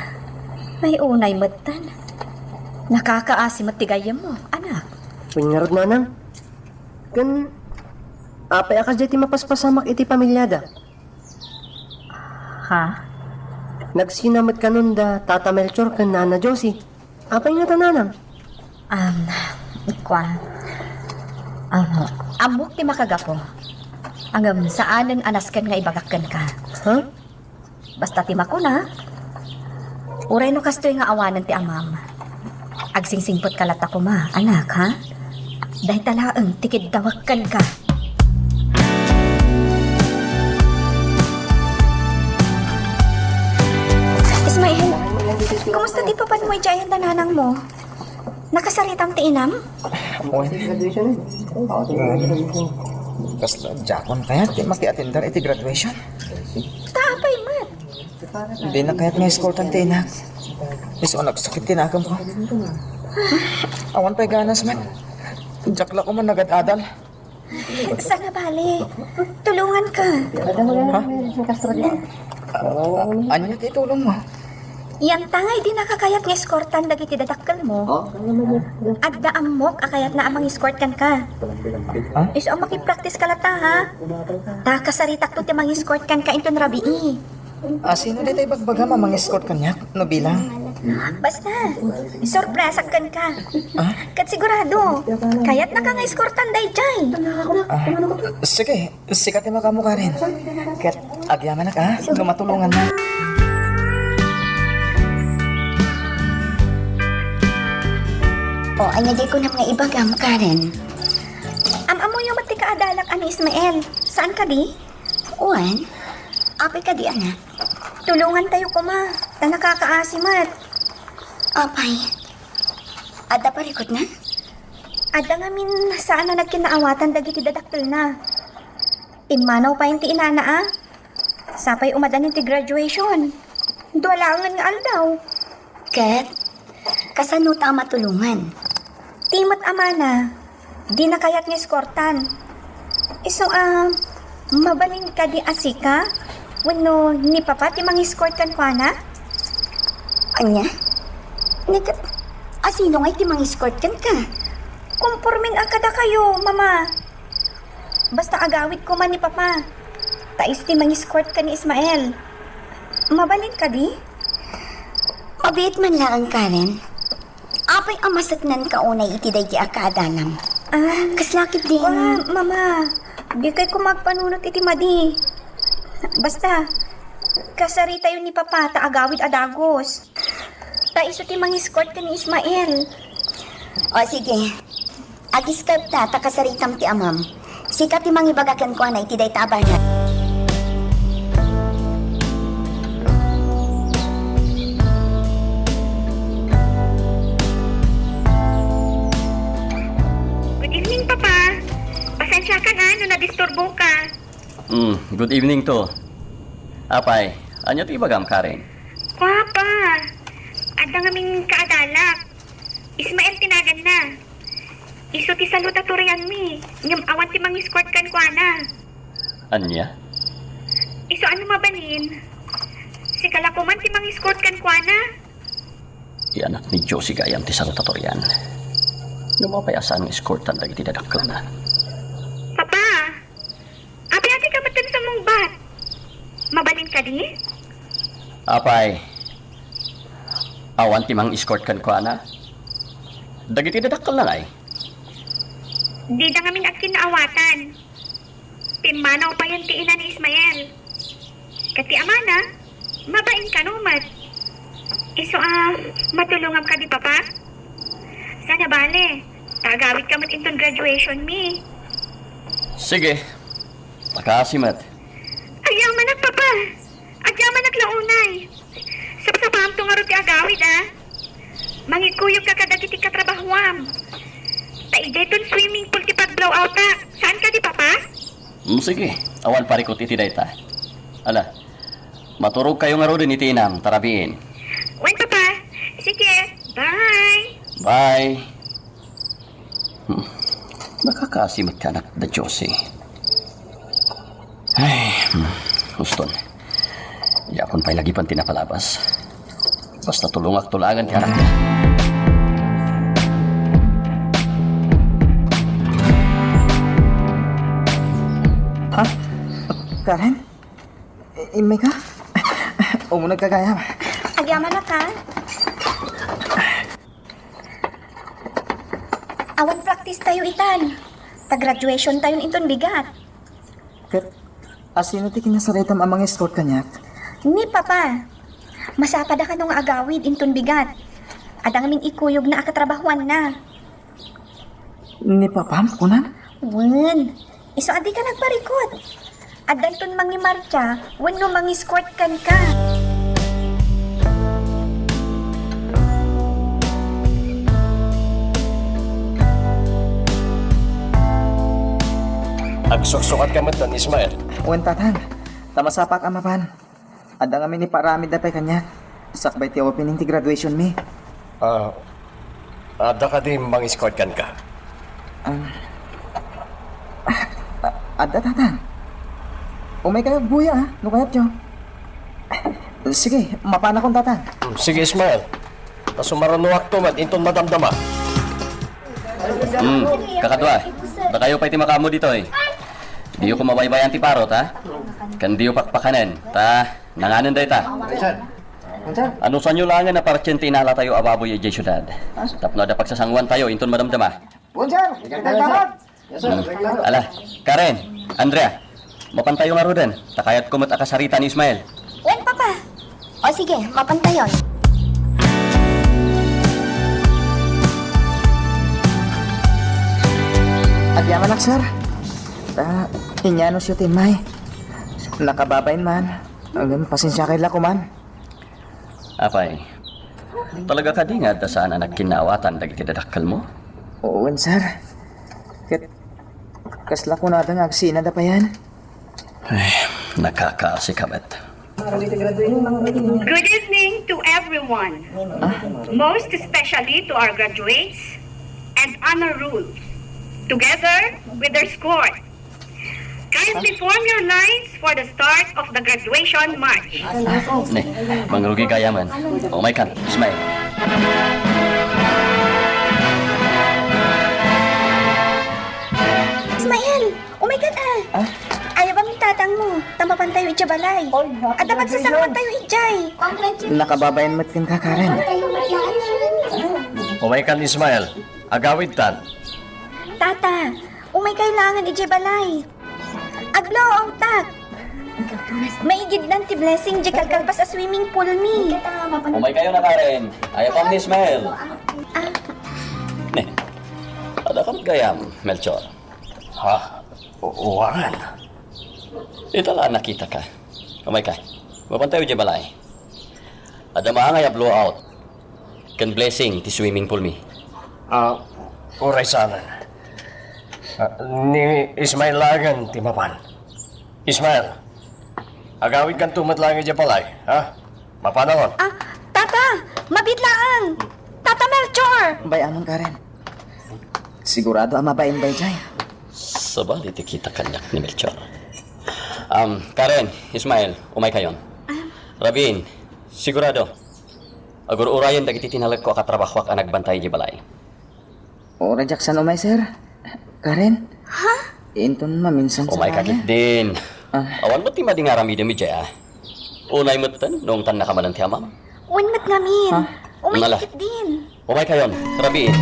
may unay matan. Nakakaasim at tigayam mo, anak. Pingarod nanang. Kan, apay akas jay ti mapaspasamak iti pamilyada. Ha? Nagsinamat ka nun da Tata Melchor kan Nana Josie. Apay nga tananang. Kwan. Amok ti makagapo. Angam saan ang anaskan nga ibagakkan ka. Ha? Basta ti makuna. Uray no kastoy nga awanan ti amam. Agsingsingpot kalat ako ma, anak ha? Dahil talaang tikid dawakan ka. Ismael, kumusta di pa panuway dyan ang nanang mo? Nakasaritang tiinam? Graduation Kasla, Jakon kaya di maki-attendar iti graduation. Tapay mat. Hindi na kaya't may escortan tinak. Iso nagsakit tinakam ko. Awan pa'y ganas man. Jakla ko man nagad-adal. Sana bali. Tulungan ka. Anya ti tulong mo? Yan tangay di nakakayat nga escortan dagiti dadakkel mo. At daamok akayat na amang escortan ka. Iso ang makipractice ka lata ha. Ta kasaritak to ti mang escortan ka inton rabii. Sino di tayo bagbaga mamang escort kanyak? No bilang? Basta, sorpresa kan ka. Kat sigurado, kayat na ka nga escortan day jay. Sige, sikat yung makamukha rin. Kaya't agyaman na ka, lumatulungan na. O, anya di ko na mga ibagam, Karen. Amo yung mati ka adalak ani Ismael. Saan ka di? Uwan, apay ka di, anak. Tulungan tayo ko ma. Ta nakakaasimat. Apay. Ada parikot na? Ada nga min saan na nagkinaawatan dagiti dadakkel na. Imanaw pa yung ti inana ah. Sapay umadan ti graduation. Duwalangan nga aldaw. Kat, kasano ta matulungan? Timot amana. Di na kayat nga eskortan. Iso mabalin ka di asika? Wano ni papa ti mang escort kan kwa na? Anya? Asino nga'y ti mang-escort kan ka? Kumpormin akada kayo, mama. Basta agawit ko man ni papa. Tais ti mang-escort ka ni Ismael. Mabalin ka di? Mabait man lang, Karen. Apay amasatnan ka unay iti day ti akadanam. Kaslakit din. Mama. Di kay ko magpanunot iti madi. Basta, kasari tayo ni papa ta agawid adagos. Ta iso ti mang-escort ka ni Ismael. O sige. Agiskat ta takasaritam ti amam. Sikat ti mangibagakan ko na iti day tabangan. Good evening, Papa. Pasensya ka na, no nadisturbo ka. Good evening to. Apay, anya ti ibagam, Karen? Papa, ada nga min kaadalak. Ismael tinagan na. Iso ti salutatorian mi. Ngam awan ti mang-escort kan kwa na. Anya? Iso ano mabanin? Si kalakuman ti mang-escort kan kwa na. Di anak ni Josie gayam ti salutatorian. Lumapayasan ng escortan dagiti dadakkel na. Papa, abi-abi ka matan sa mong bat. Mabalin ka di? Apay, awan ti mang-escort kan kwa na? Dagiti dadakkel na ay. Di na ngamin at kinaawatan. Pimanaw pa yan ti ina ni Ismael. Kati amana, mabain ka numat. Iso matulungam ka di papa? Sana bale, tagawit ka mat inton graduation mi. Sige, makasimat. Ayaman na papa, ayaman at launay. Sapsapam to nga ro ti agawid Mangikuyog ka kadagiti katrabahuam. Taideton swimming pool ti pag-blowout ta. Saan ka di papa? Sige, awan parikot iti dayta. Ala, maturog kayo nga ro din iti inam, tarabiin. Wen papa, sige, bye. Bye. Nakakasimot ka anak na Josie. Ay, Houston. Yapon pa'y lagi pang tinapalabas. Basta tulungak tulangan ti anak niya. Ha? Karen? Imay ka? Umunag ka gaya. Agyaman na ka? Awan practice tayo itan. Pag-graduation tayo inton bigat. Kat, asino ti kinasaritam amang escort kanyak? Ni papa. Masapad ka nung agawid inton bigat. Adang amin ikuyog na akatrabahuan na. Ni papam kunan? Wen, iso adi ka nagparikot. Adan ton mangi marcha, wen no mangi escort kan ka. Agsusukat ka man tan, Ismael. Wen tatang, tamasapak amapan. Adang amin ni paramid na pa'y kanya. Sakbay ti opening ti graduation mi. Ada ka din mang escort kan ka. Ada tatang. Umay kayo buya ha, no kayat nyo. Sige, mapana kong tatang. Sige, Ismael. Kasumaranuak to man, inton madamdama. Kakadwa, baka kayo pa iti makamo dito eh. Diyo ko mabaybayan ti parot ha? Kan diyo pakpakanen, ta nanganan day ta. Ano sa nyo lang na partyente inala tayo ababoy e syudad. Tapno da pagsasangwan tayo, inton madamdama. Ala, Karen, Andrea, mapantayo nga roden. Takayat kumot akasarita ni Ismael. Wen, papa. O sige, mapantayon. Agyaman nak sir. Inyano siya timay. Nakababain man. Hanggang pasensya kay lako man. Apay, talaga ka di nga da saan anak kinawatan dagiti dadakkel mo? Oo, sir. Kasla ko na nga agsina da pa yan. Ay, nakakaasikabat. Good evening to everyone. Most especially to our graduates and honor rolls, together with their score. Kindly form your lines for the start of the graduation march. Ne, mangrugi kayaman. Oh my God, Ismael. Ismael, oh my God Ayaw ba mi tatang mo? Tamapan tayo itya balay. At magsasangwan tayo itjay. Nakababain mat kin ka, Karen. Umay kan, Ismael. Agawid tan. Tata, umay kailangan itjay balay. Aglo ang tak. Maigid lang ti blessing di kagalpas sa swimming pool mi. Umay kayo na Karen. Ayaw pa ni Ismael. Ne, ada ka gayam, Melchor. Ha? Uwangan. Itala nakita ka. Umay ka. Mapantayo di balay. Ada maangay a blowout. Kan blessing ti swimming pool mi. Uray sana. Ni Ismael lagan, timapan. Ismael, agawid kan tumat lang dyan palay, ha? Mapanahon. Tata, mabitlaan. Tata Melchor. Bayanon, Karen. Sigurado ang mabain bay jay. Sabali ti kita kanyak ni Melchor. Karen, Ismael, umay kayon. Rabin, sigurado. Agur urayan dagiti tinalag ko akatrabahwak ang nagbantay di balay. O, Jackson umay, sir. Karen? Ha? Inton maminsan sa Umay kakit din. Awan mo ti mading arami demi jaya. Unay mo tan, noong tan nakamanan ti amam. Unmat ngamin. Nala. Umayikit din. Umay kayon, Rabin.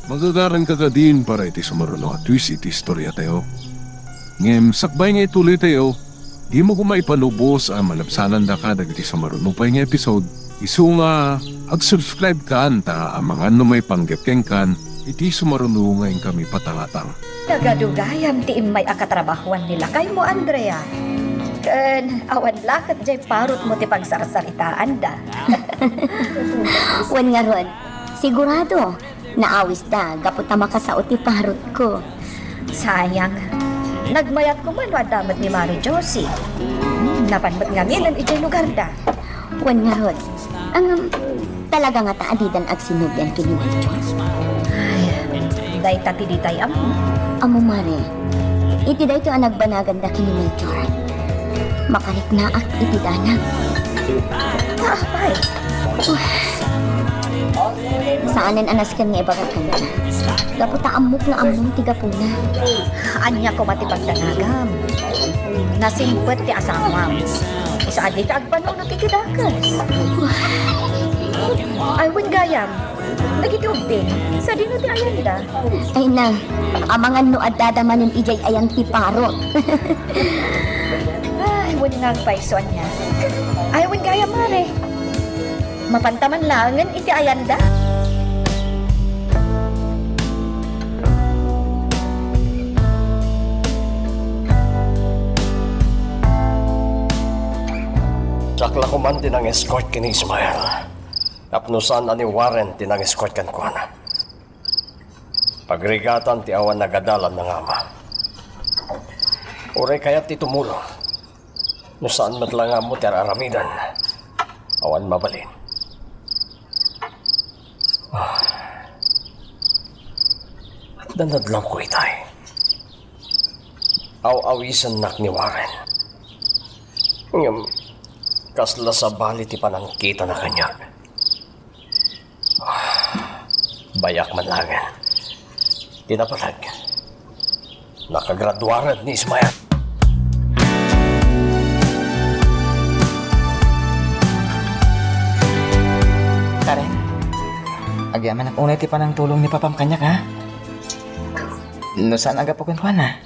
Magagaran ka ka din para iti sumaruno at twist iti istorya tayo. Ngem, sakbay nga ituloy tayo, di mo kumaipanubos ang malabsanan da ka dagiti sumaruno pa nga episode. Isu nga, ag-subscribe ka anta ang mga may panggapkeng kan, iti sumaruno ngayon kami patangatang. Nagadugayam ti imay akatrabahuan nila kay mo, Andrea. Ken, awan lakat jay parot mo ti pagsarsaritaan da. Wan nga ron, sigurado, naawis da, gapot na makasaot ti parot ko. Sayang, nagmayat ko man wadamat ni Mari Josie. Napanmat nga milan ijay lugar da. Wan nga ron, ang talaga nga taadidan ag sinubyan kini Melchor. Day tati di tay amo. Amo mare, iti da ito ang nagbanagan da kini Melchor. Makarik na ak iti danag. Kaapay. Saanan anaskan nga ibagat ka na. Gaputa amok na among tigapuna. Anya ko matipagdanagam. Nasimpet ti asamam. Isa adi ka agpanaw na tikidakas. Ay, wan gayam. Nagitubing. Sa dino ti ayanda. Ay na, amangan no adada manon ijay ayang ti parot. Ay, mo nga ang paisoan niya. Ayawan gaya mare. Mapantaman langan iti ayanda. Sakla ko man tinang escort kini Ismael. Kapnusan ani Warren tinang escort kan kuana. Pagrigatan ti awan nagadalan ng ama. Uray kayat ti tumulo. No saan matlang mo ti aramidan. Awan mabalin. At danadlang ko itay. Aw-awisan nak ni Warren. Ngam, kasla sa bali ti panangkita na kanya. Bayak man langan. Tinapalag. Nakagraduarad ni Ismael. Karen, agyaman ang unay ti panang tulong ni Papam kanyak, ha? No saan aga po kan na?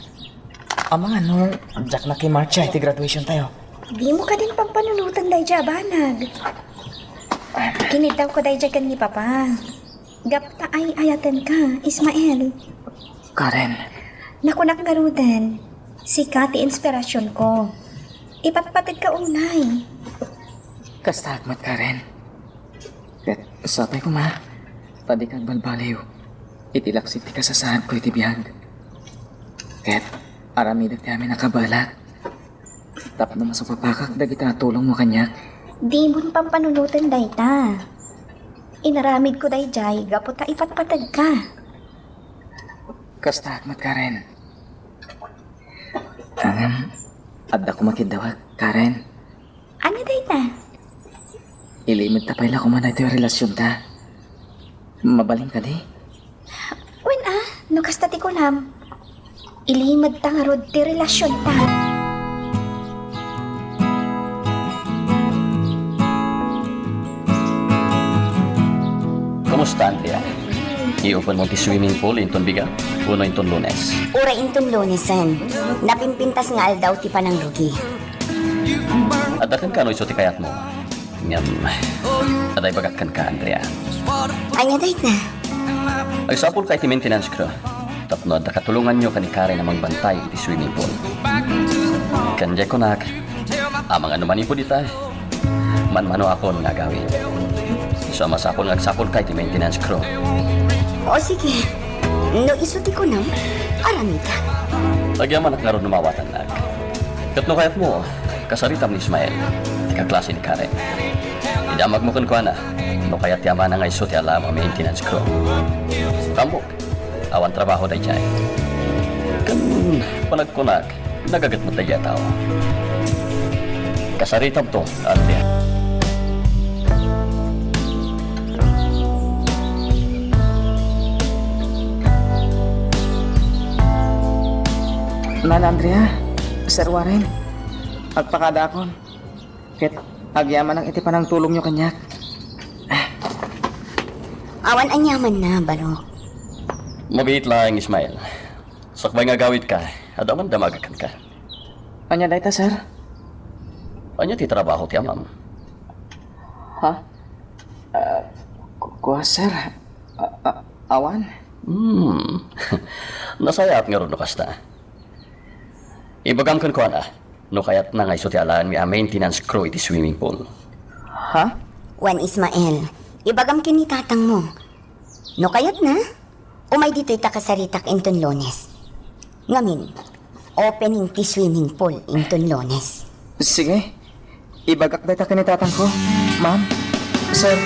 Amang ano, Jack na kimarcha iti graduation tayo. Di mo ka din pampanunutan day jabanag. Kinitaw ko day kan ni Papa. Gapta ay ayatan ka, Ismael. Karen, Nakunak garudan. Sikati inspirasyon ko. Ipatpatid ka unay. kastakmat Karen. Ket, sapay ko ma, tadi kang balbaliw. Itilaksit ti kasasahan ko iti biyag. Ket, aramidag ti amin nakabalak. Tapno masupapakak dagita tulong mo kanyak. Di mo pampanunutan day ta. Inaramid ko day jay, gaputa ipatpatid ka. Kastakmat Karen. Adda ko makidawag, Karen. Ano day ta? Ilimod ta pala kumanay ito yung relasyon ta. Mabaling ka di? Wen no kastati ko lam. Ilimad ta nga rod ti relasyon ta. Kumusta, Andrea? I-open mo ti swimming pool inton biga, uno inton Lunes. Ura intong lunesan. Napimpintas nga aldaw ti panang rugi. Adakan ka no iso ti kayat mo. Ngam, aday bagat kan ka, Andrea. Anya dahit na. Ay sapul kay ti maintenance crew. Tapno adda katulungan nyo kani Karen na magbantay ti swimming pool. Kanjay ko nak, amang ano man ipo dita. Man-mano ako nga gawin. So masapol ngagsapol kay ti maintenance crew. O sige. No isuti ko nam, aramita. Lagyan man at ngaron numawatan nag. Katno kayat mo, kasaritam ni Ismael. Kaklase ni Karen. Idamag mo kan na. No kayat yaman nga iso ti alam ang maintenance crew. Tambok. Awan trabaho day jay. Kan panagkunag, nagagat mo tayo tao. Kasaritam to, Andrea. Nana Andrea, Sir Warren, agpakadakon. Ket, agyaman ang iti panang tulong nyo kanyak. Awan anyaman na, balo. Mabiit lang, Ismael. Sakbay nga gawid ka, adaman damagakan ka. Anya dayta, sir? Anya ti trabaho ti amam. Ha? Kuha, sir. Awan? Nasayap nga ron no kasta. Ibagam kan ko na, no kayat na nga iso ti alaan mi a maintenance crew iti swimming pool. Ha? Wan Ismael, ibagam kini tatang mo. No kayat na, umay dito kasaritak inton Lunes. Ngamin, opening ti swimming pool inton Lunes. Sige. Ibagak dayta kanitatang ko. Ma'am, sir.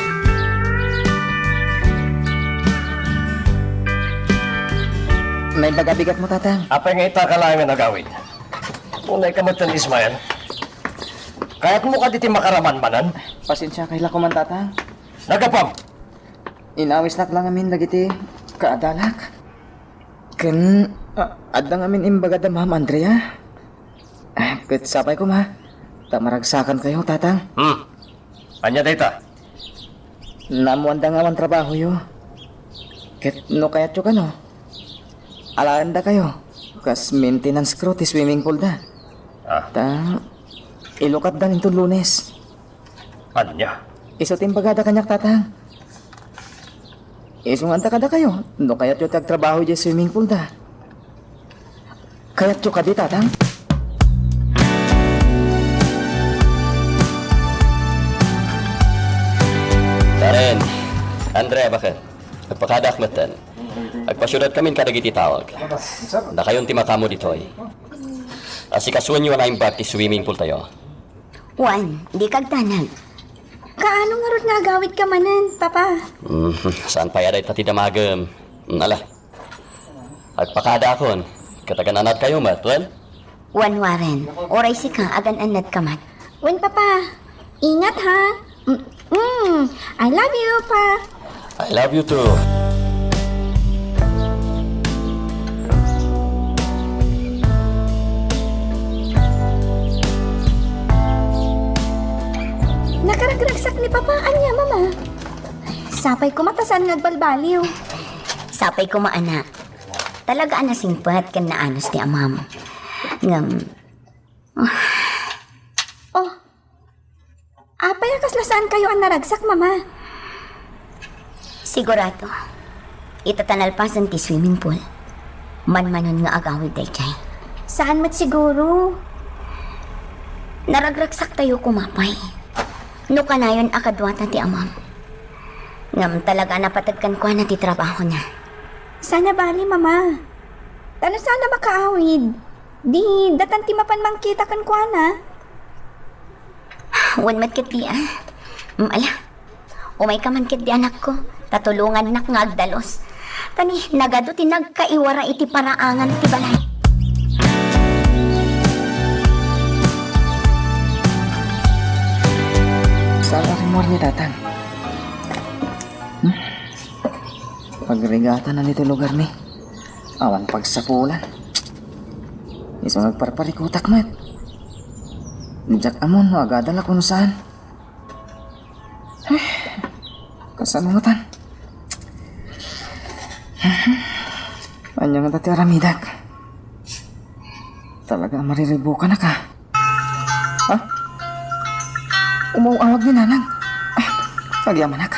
May bagabigat mo, tatang. Apay nga ita ka lang nga nagawin. Unay ka matan Ismael. Kaya't mo ka diti makaraman manan. Pasensya kay lako man, tatang. Nagapam. Inawis nak lang amin lagiti kaadalak. Ken, adang amin imbagada, Ma'am Andrea. Ket sapay ko, ma. Tamaragsakan kayo, tatang. Anya dayta? Namuanda nga man trabaho yo. Ket no kayat yo kano. Alaanda kayo. Kas maintenance crew ti swimming pool da. Ta Ilukat dan itong Lunes. Anya? Iso timbagada kanyak tatang. Iso nga kada kayo. No kaya't yung tagtrabaho dyan swimming pool da. Kaya't yung kadi tatang. Karen, Andrea, bakit? Agpakadak matan. Agpasyudad kami kadagiti tawag. Na kayon timakamo ditoy. Asikasuan nyo na imbak ti swimming pool tayo. Juan, di kag tanag. Kaano nga ron nga gawid ka manan, papa? Saan pa yaday tati damagam? Ala. Agpakadakon. Katagananat kayo, Matwan? Juan Warren, oray si ka, agan anad ka man. Juan, papa, ingat ha. I love you, pa. I love you too. Nakaragragsak ni papa, anya, mama. Sapay ko matasan nagbalbaliw. Sapay ko maana. Talaga ana singpat kan naanos ni amam. Ngam. Oh. Apay kaslasaan kayo ang naragsak, mama. Sigurado. Itatanalpasan ti swimming pool. Man-manon nga agawid day chay. Saan mat siguro? Naragragsak tayo kumapay. No kanayon akadwata ti amam. Ngam talaga napatagkan ko na ti trabaho na. Sana bali, mama. Tano sana makaawid. Di, datan ti mapanmangkita kan kwa na. Wan matkit di ala. Umay ka man kit di anak ko. Tatulungan nak nga agdalos. Tani, nagado ti nagkaiwara iti paraangan ti balay. Saan aking more ni tatang? Pagrigatan na nito lugar ni. Awan pagsapulan. Iso nagparparikutak mat. Nijak amon, agadala kung saan. Kasalungutan. Anyang tati aramidak. Talaga mariribukan na ka. Ha? Umuawag ni nanang. Nagyaman nak.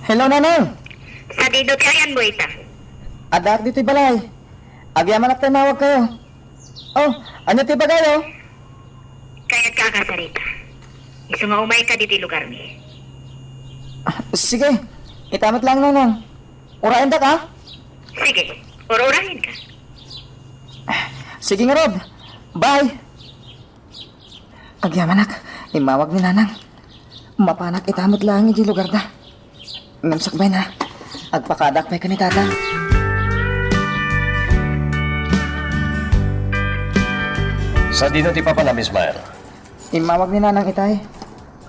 Hello, nanang. Sa didot kayan, Buita. Adak dito'y balay. Agyaman nak tayo mawag kayo. Oh, ano ti bagayo? Kaya't kakasarita. Iso nga umay ka diti lugar mi. Sige, itamat lang nanang. Urain da ka? Sige, ururahin ka. Sige nga Rob. Bye. Agyaman nak, imawag ni nanang. Mapanak itamot lang iti lugar da. Ngamsakbay na. Agpakadak pa'y kanitata. Sa dino ti Papa na, Ismael. Imawag ni nanang itay.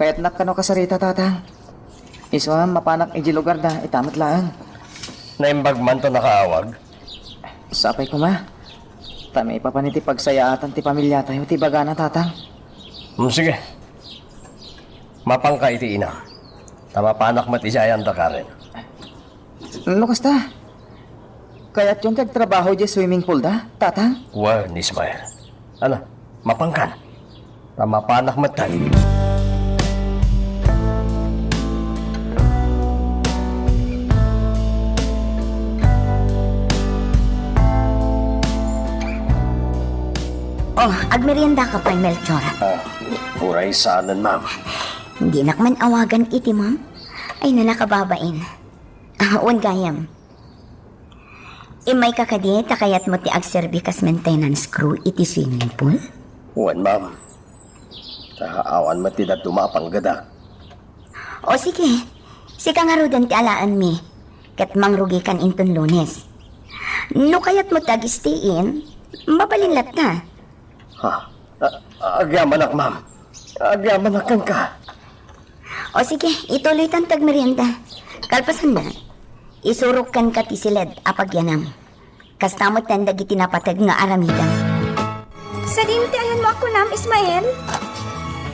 Kaya't nakano kasarita tatang. Iswam mapanak iti lugar da, itamot lang. Naimbag man to nakaawag. Sapay ko ma. Tamay pa pa niti pagsayaatan ti pamilya tayo, ti bagana tatang. Sige. Mapangka iti ina. Tama panak matisayan da Karen. Lukas ta. Kaya't yung tagtrabaho di swimming pool da, tatang? Well, Ismael. Ano? Mapangkan. Tama panak matan. Oh, agmerienda ka pa, Melchor. Uray saanan, ma'am. Hindi nakman awagan iti, ma'am. Ay nanakababain. Uwan gayam. Imay kakadi, takayat mo ti agserbi kas maintenance crew iti swimming pool? Uwan, ma'am. Tahaawan matidat dumapang gadak. O sige, sika nga rodan ti alaan mi. Kat mangrugi kan inton Lunes. No kayat mo tagistiin, mabalinlat na. Ha? Agyaman ak, ma'am. Agyaman ak ka. O sige, ituloy tan tagmerienda. Kalpasan na. Isurok kan ka ti silid apagyanam. Kastamot tan dagiti napatag nga aramidam. Sa dinti ayan mo ako nam, Ismael?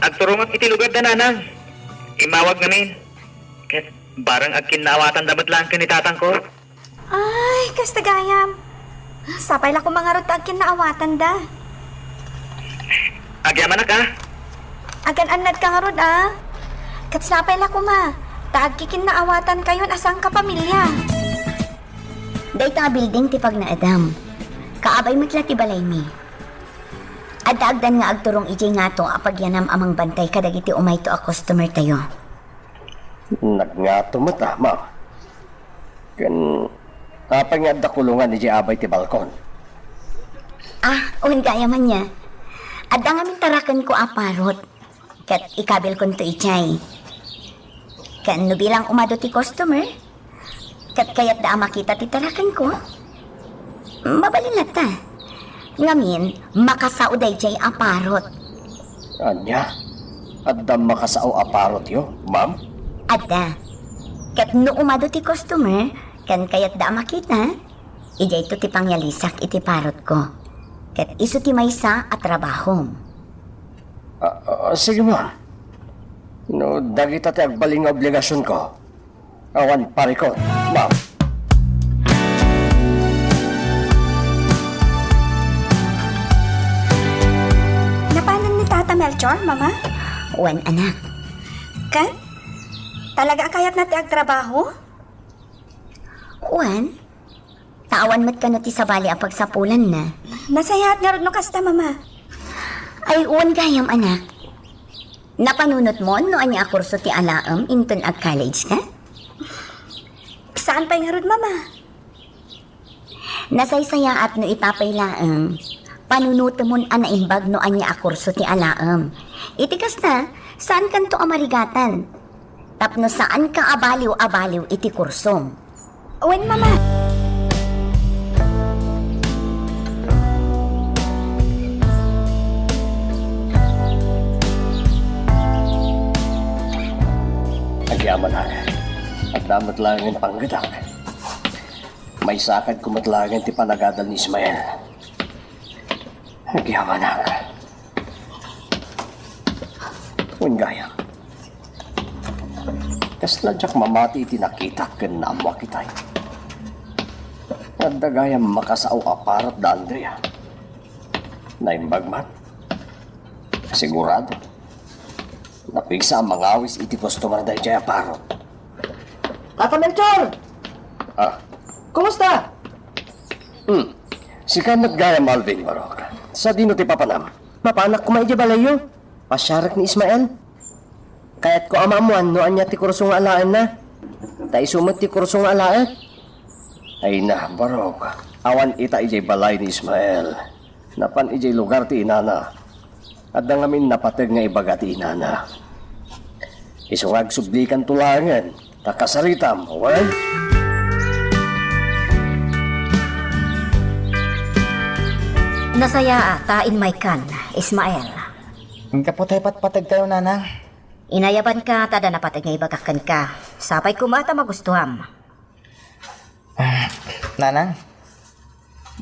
Agturungat iti lugar da nanang. Imawag namin. Ket barang agkinawatan damat lang kanitatang ko. Ay, kastagayam. Sapay la ko mga rotag kinaawatan da. Agyaman na ka. Agan-anad ka nga ron, ah. Katsapay la ko, ma. Taagkikin na awatan kayo asang kapamilya. Day ta building ti pag na Adam. Kaabay matla ti balay mi. Adagdan nga agturong ijay nga to apag yanam amang bantay kadagiti umay to a customer tayo. Nagngato mo ta, ma'am. Apay nga da kulungan ni abay ti balkon. Ah, uwan kaya man niya. Adda nga min tarakan ko aparot. Kat ikabil kon to ichay. Kan no bilang umado ti customer. Kat kayat da makita ti tarakan ko. Mabalin ta. Ngamin, makasauday jay aparot. Anya? Adda makasao aparot yo, ma'am? Adda. Kat no umado ti customer, kan kayat da makita, ijay to ti pangyalisak iti parot ko. Kat iso ti maysa at trabaho. Sige, ma'am. No, dagita ti agbaling nga obligasyon ko. Awan pare ko, ma'am. Napanan ni Tata Melchor, mama? Wan anak, Kan? Talaga kayat na ti agtrabaho? wan, tawan mat ka no ti sabali apag sapulan na. Nasayahat nga ron no kasta, mama. Ay, wan gayam anak. Napanunot mo no anya a kurso ti alaam inton ag college ka? Saan pa nga ron, mama? Nasaysaya at no itapay laang. Panunuto mon anaimbag no anya a kurso ti alaam. Iti kasta, saan kanto amarigatan? Tapno saan ka abaliw-abaliw iti kursom? Uwan, mama. Agyaman na. At damat lang ang panggadak. May sakad kumatlangan ti panagadal ni Ismael. Agyaman na. Ungaya. Kasla jak mamati iti nakita ken naamwa kitay. At dagayam makasao aparat da Andrea. Naimbag man. Sigurado. Napigsa ang mga awis iti customer da iti aparot. Tata Melchor! Ah, Kumusta? si Kanat Gaya Malvin Marok. Sa dino ti papanam. Mapanak ko maidya balayo. Pasyarak ni Ismael. Kaya't ko amamuan no anya ti kursong alaan na. Ta isumot ti kursong alaan. Ay na, Barok. Awan ita ijay balay ni Ismael. Napan ijay lugar ti inana. At ngamin napatag nga ibaga ti inana. Isungag sublikan tulangan. Takasaritam, well? Nasaya tain may kan, Ismael. Ang kaputay patpatag tayo, nanang. Inayaban ka, tada napatag nga ibagakan ka. Sapay kumata magustuham. Nanang,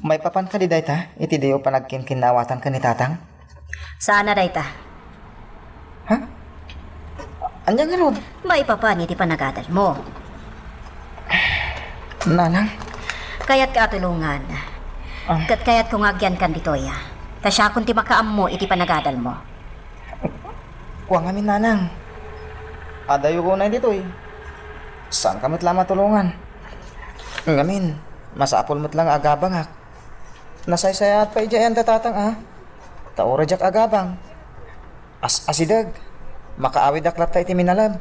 may papan ka di dayta? Iti diyo panagkinkinawatan ka ni tatang? Sana dayta. Ha? Anya nga ron? May papani ti panagadal mo. Nanang, Kayat ka atulungan. Kat kayat kung agyan kan ditoy. Kasya kung ti makaam mo iti panagadal mo. kuha nga min, nanang. Adayo ko na dito eh. Saan kamit lang matulungan? Ngamin, masapol mo't lang agabang ha. Nasaysaya at pa ijayan tatang ha. Taura jak agabang. Asidag. Makaawid aklap tayo iti minalab.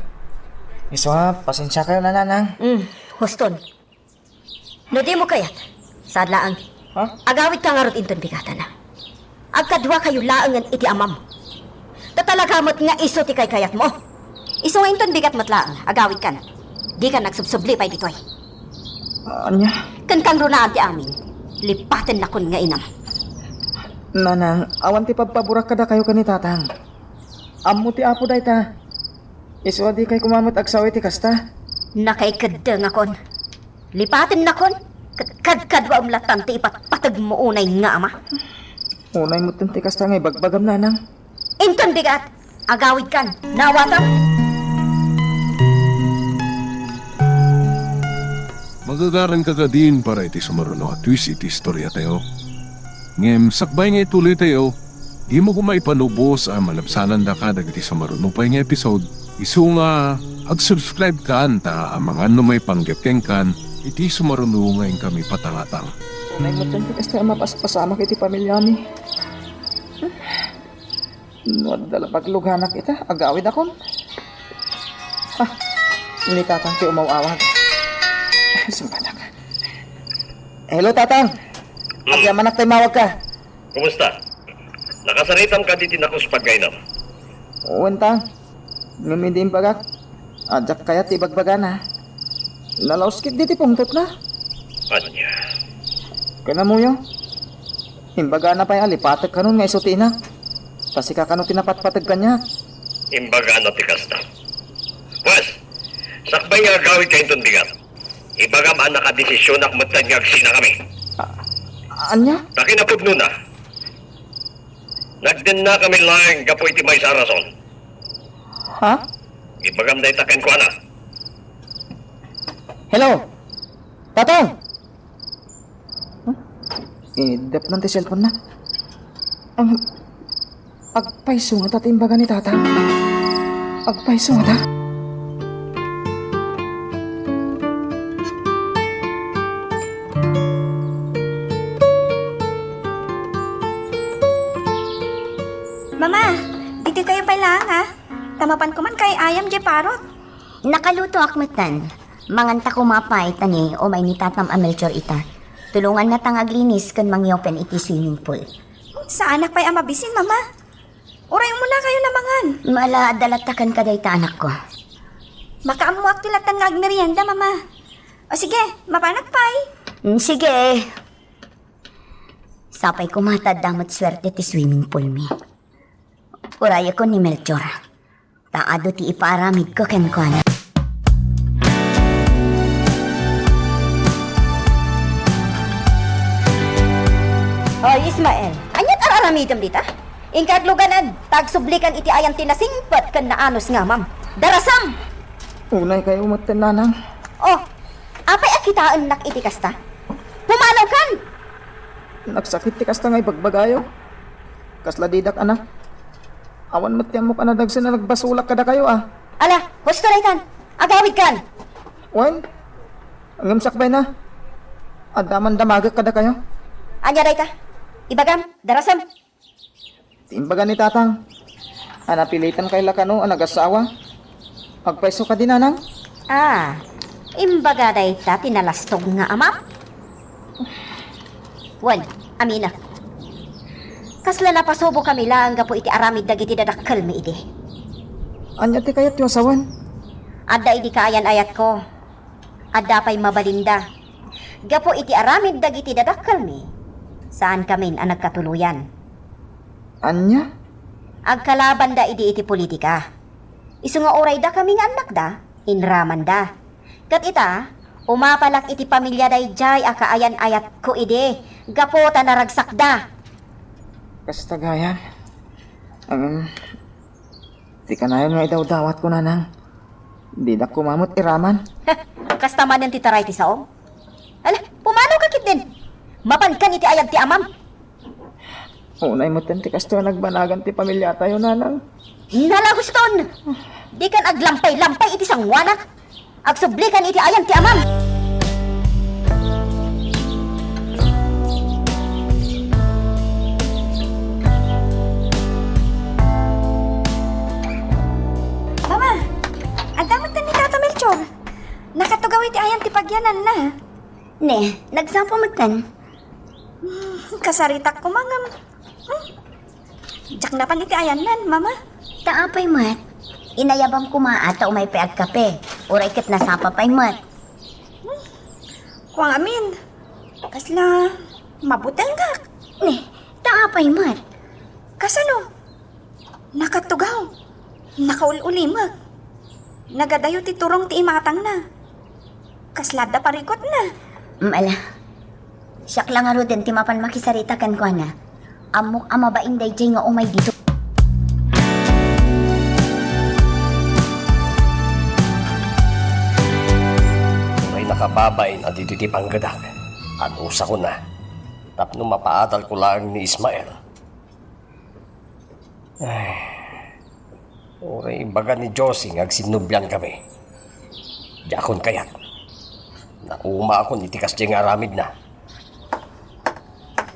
Iso ha, pasensya kayo na, nanang. Huston. No di mo kayat. Sad laang. Ha? Agawid ka nga rot inton bigatan na. Agkadwa kayo laangan iti amam. Tatalagamot nga iso ti kay kayat mo. Iso nga inton bigat matlaang. Agawid ka na. Di ka nagsubsubli pa'y ditoy. Anya? Kan kang runaan ti amin. Lipatin na kun nga inam. Nanang, awan ti pagpaburak kada kayo ka ni tatang. Ammo ti apo day ta. Iso di kay kumamot agsawi ti kasta. Nakaikadang akon. Lipatin na kon. Kadkadwa umlatan ti ipatpatag mo unay nga ama. Unay mo ti kasta ngay bagbagam, nanang. Inton bigat. Agawid kan. Nawatang. Magagaran ka ka din para iti sumaruno at twist iti istorya tayo. Ngem sakbay nga ituloy tayo, Di mo kumay panubos ang malabsanan da ka dagiti sa marunupay nga episode. Isu nga, ag-subscribe ka ta ang mga may panggapkeng kan, iti sumarunungan kami patangatang. Unay mo dyan, tikas na mapaspasama kiti pamilya mi. Nadala pagluganak kita, agawid akon. Hindi tatang ti umawawag. Sumpanak. Hello, tatang. Agyaman tayo mawag ka. Kumusta? Nakasaritam ka diti na kus pagkainom. Oo, tang. Ngumindim bagak. Ajak kaya ti bagbaga na. Nalauskit diti pungtot na. Anya? Kaya mo yun. Imbaga na pa yung alipatag ka nun nga isutina. Kasi kakano tinapatpatag ka niya. Imbaga na tikas na. Wes, sakbay nga gawin kayo itong bigat. Ibaga man nakadesisyon na kumatad nga agsina kami. Anya? Nakinapudno na. Nagden na kami lang gapoy ti may sarason. Ha? Ibagam na itaken ko na. Hello? Tatang! Idap lang ti cellphone na. Agpaiso nga tati imbaga ni tatang. Agpaiso nga ta. Mama, dito kayo pala ha? Tamapan ko man kay ayam je parot. Nakaluto akmatan. Manganta kumapay tani o may nitatam a Melchor ita. Tulungan na tangaglinis kan mangyopen iti swimming pool. Sa anak pa'y amabisin, mama. Uray mo na kayo namangan. Maladalatakan ka dayta anak ko. Makaamuak tilatan nga agmerienda, mama. O sige, mapanak pa'y. Sige. Sapay kumatad damot swerte ti swimming pool mi. Uraya ko ni Melchor. Taado ti iparamid ko ken kuana. Hoy, Ismael. Anyat araramidam dita? Ingkad luganan, tagsublikan iti ayam tinasingpat kan naanos nga, ma'am. Darasam! Unay kayo matananang. Oh, apay akitaan nak iti kasta? Pumanaw kan! Nagsakit ti kasta ngay bagbagayo. Kasla didak anak. Awan matyan mo ka na dagsa na nagbasulak kada kayo ah. Ala, husto na ikan. Agawid kan. Wen, ang sakbay na. Adaman damagak kada kayo. Anya dayta? Ibagam, darasam. Timbaga ni tatang. Anapilitan kay lakano ang nag-asawa. Pagpaiso ka din anang. Ah, imbaga dayta tinalastog nga ama. Wan, amina. Kasla napasubo kami lang gapo iti aramid dagiti dadakkel mi iti. Anya ti kayat yung asawan. Adda idi kaayan ayat ko. Adda pa'y mabalinda. Gapo iti aramid dagiti dadakkel mi. Saan kami ang nagkatuluyan? Anya? Agkalaban da idi iti politika. Isu nga oray da kami nga anak da, inraman da. Kat ita, umapalak iti pamilya day jay akaayan ayat ko ide. Gapo ta naragsak da. Kastagayan. Di ka na yun nga idawdawat ko nanang. Di na kumamot iraman. Kastaman ng titaray ti saom. Ala, pumanaw ka kit din. Mapankan iti ayat ti amam. Unay mo ti kasto nagbanagan ti pamilya tayo nanang. Nalaguston! Di kan aglampay-lampay iti sangwanak. Agsublikan iti ayat ti amam. Mama, adamat na ni Tata Melchor. Nakatugaw iti ayat ti pagyanan na. Ne, nagsampamatan. Kasaritak ko mangam. Jak na pa iti ayanan, mama. Taapay mat. Inayabam kumaata umay peag kape. Uray ket nasapa pay mat. Kuang amin. Kasla, mabutang ka. Ne, taapay mat. Kasano? Nakatugaw. Nakaululimag. Nagadayo ti turong ti imatang na. Kaslada parikot na. Ala. Siyak lang aro din timapan makisarita kan ko na. Amok amabaing dayjay nga umay dito. May nakababay na dito ti panggadak. Anusa ko na. Tapno mapaatal ko lang ni Ismael. Oray baga ni Josie nga agsinubyan kami. Jakon kayat. Nakuha ako ni tikas di nga aramid na.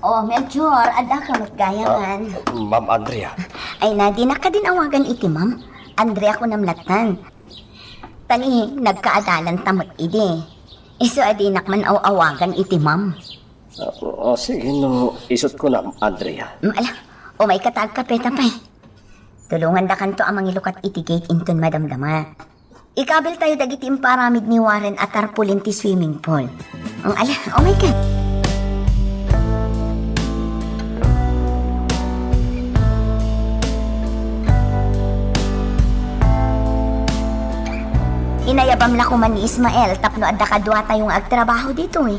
Oh, Melchor, ada ka matgayaman. Ma'am Andrea. Ay na, di na ka din awagan iti, ma'am. Andrea ko namlatan. Tani, nagkaadalan tamot idi. Iso adinak man awagan iti, ma'am. Sige, no, isot ko na, Andrea. Ala, o may katag ka petapay. Tulungan da kanto amang ilukat iti gate inton madamdama. Ikabil tayo dagiti imparamid ni Warren at tarpulin ti swimming pool. Ang ala, oh my God. Inayabam la kuman ni Ismael tapno adda kadwa tayong agtrabaho dito eh.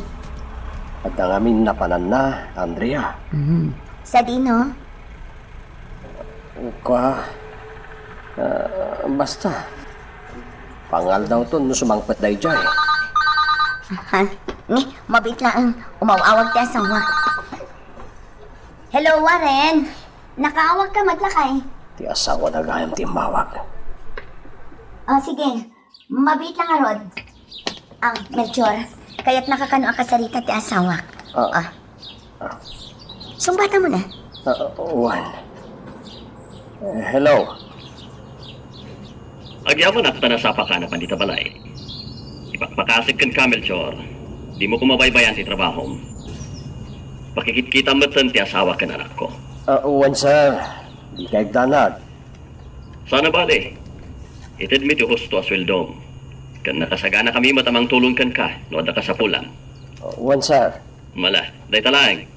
At ang amin napanan na, Andrea. Sa dino? Basta. Pangal daw to no sumangpet dahi dyan. Ha? Ni, mabit lang umawawag ti asawa. Hello, Warren. Nakaawag ka matlakay. Ti asawa na gayam ti mawag. Sige. Mabit lang arod. Melchor, kaya't nakakano ang kasarita ti asawa. Sumbata mo na. Juan. Hello. Agyaman at tanasapa ka na pandita balay. Ipakpakasig kan Melchor. Di mo kumabaybayan ti trabaho. Pakikit-kita mo ti asawa ka na anak ko. Juan, sir. Di kayo danag. Sana bali. Itid mi ti husto asweldom. Kan nakasagana kami matamang tulong kan ka, no ada ka sa pulang. Juan, sir. Mala, day talang.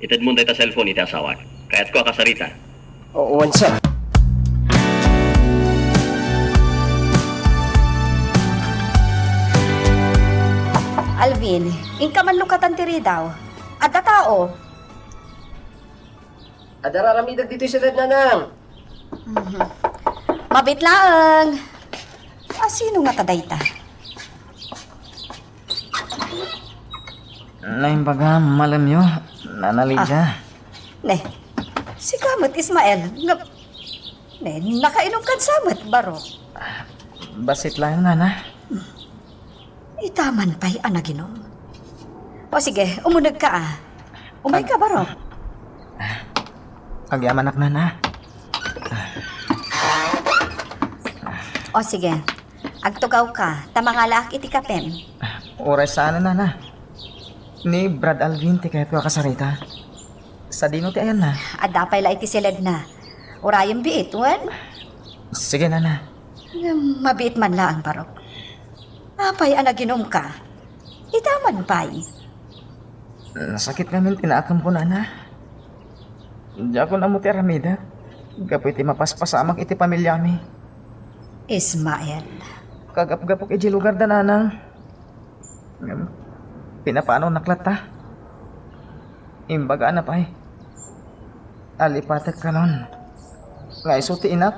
Itid mo day ta cellphone iti asawa. Kaya't ko akasarita. Juan, sir. Alvin, inka man lukatan ti ridaw. Adda tao. Adararamidag dito sila nanang. Mabit lang. Sino nga tadayta? Naimbaga, malam nyo, nanalidya. Ne, si Kamot Ismael. Nakainom kan samot, baro. Basit lang, nana. Itaman pa'y anaginom. O sige, umunag ka Umay ka, baro. Agyaman ak, nana. O sige, agtugaw ka, tamangalak iti kapem. Oras sana, nana. Ni Brad Alvin, ti kahit ko kasarita. Sa dino ti ayan na. Adapay la iti silid na. Urayang biit, wan? Sige, nana. Mabiit man lang, barok. Apay anaginom ka. Itaman pa'y. Nasakit namin tinaakam ko, nana. Di ako na mo ti aramida. Gapoy ti mapaspasamak iti pamilya mi. Ismael. Kagap-gapok iti lugar da, nanang. Pinapano naklata. Imbaga na pa alipatek ka nun. Nga iso ti inak.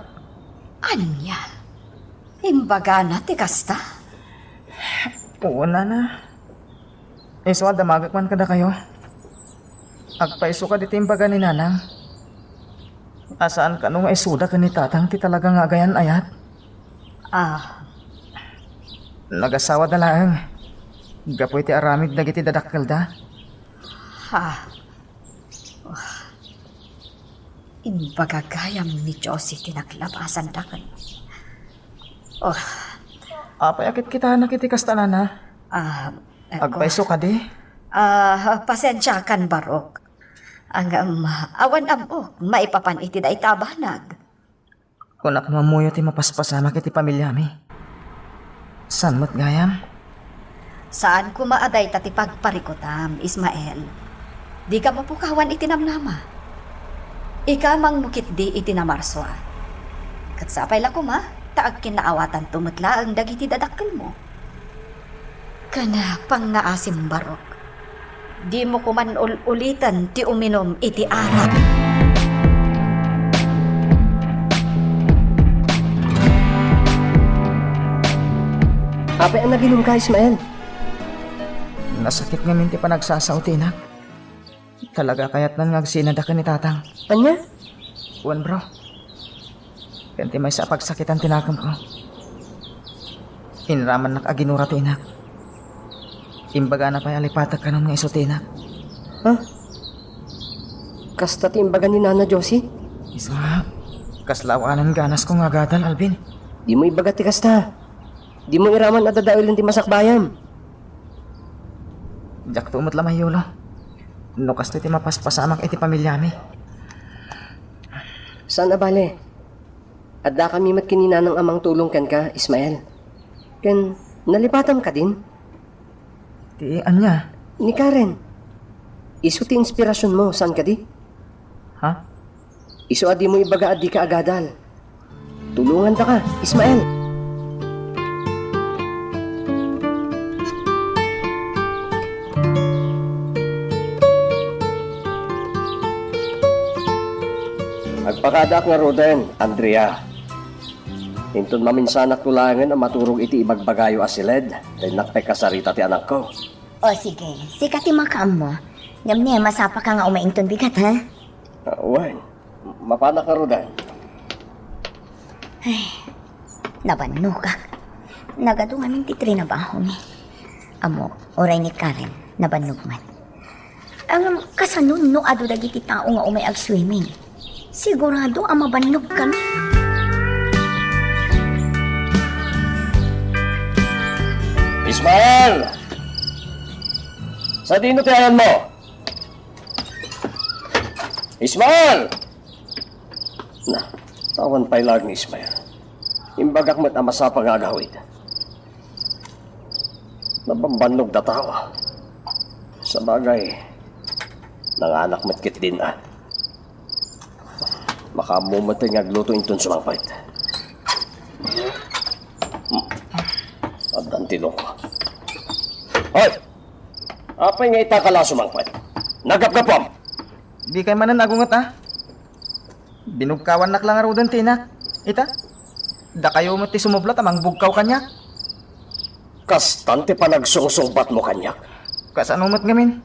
Anya? Imbaga na ti kasta? Oo, nana. Iso damagak man kada kayo. Agpaiso ka dito imbaga ni nanang. Asaan ka nung isuda ka ni tatang ti talagang agayan ayat. Nagasawa da lang. Gapoy ti aramid dagiti dadakkel da. Imbagagayam ni Josie tinaglabasan da kan. Apay akit kita nakiti kasta, nana. Agpaiso ka di. Pasensya kan, barok. Ang awan amok, maipapan iti da itabanag. Kunak mamuyo ti mapaspasama kiti pamilya mi. San mo't gayam? Saan kumaaday tati pagparikutam, Ismael? Di ka mapukawan itinamnama. Ika mang mukit di itinamarsoa. Katsapay la kuma, taag kinaawatan tumutla ang dagiti dadakkel mo. Kana pang naasim, barok. Di mo kuman ulitan ti uminom iti arak. Apay ang naginom ka, Ismael. Nasakit nga minti pa nagsasauti na. Talaga kaya't nang agsinada ka ni tatang. Anya? Juan, bro. Kanti may sa pagsakitan tinakam ko. Inraman nak aginura ti inak. Imbaga na pa'y alipatak ka ng mga iso ti inak. Ha? Kasta timbagan ni Nana Josie? Isa, kaslawanan ganas ko nga gadal, Alvin. Di mo ibagat ti kasta. Di mo iraman at dadawil ti masakbayam. Jak tumot lamay yolo. No kasto ti mapaspasamak iti pamilyami. Saan abale? Adda kami mat kinina ng amang tulong kan ka, Ismael. Ken, nalipatam ka din? Ti anya? Ni Karen. Isu ti inspirasyon mo, saan ka di? Ha? Isu adi mo ibaga adi ka agadal. Tulungan ta ka, Ismael. Agpakadak nga roden, Andrea. Hintun maminsanak tulangan ang maturog iti ibagbagayo asiled, dahil nakpay kasarita ti anak ko. O sige, sikat yung makaam mo. Ngam niya, masapa ka nga umaington bigat, ha? Wan, mapanak nga roden. Nabano ka. Nagadong aming titrinabaho ni. Amo, oray ni Karen, nabanog man. Ang kasanon no ado dagiti tao nga umay ag-swimming. Sigurado ang mabanog ka na. Ismael! Sa dino tiyayan mo? Ismael! Na, tawan pa'y lag ni Ismael. Imbagak mo't amasa pang agawid. Nabambanog na tao. Sa bagay, nanganak mo't kit din ah. Makamumatay nga gluto inton sumangpait. At dantilong ko. Hoy! Apay nga itakala sumangpait. Nagapgapam! Di kay manan agungat ha. Binugkawan nak lang aro doon tinak. Ita? Da kayo mo ti sumublat amang bugkaw kanya. Kastante pa nagsungsungbat mo kanyak. Kasano mo't gamin?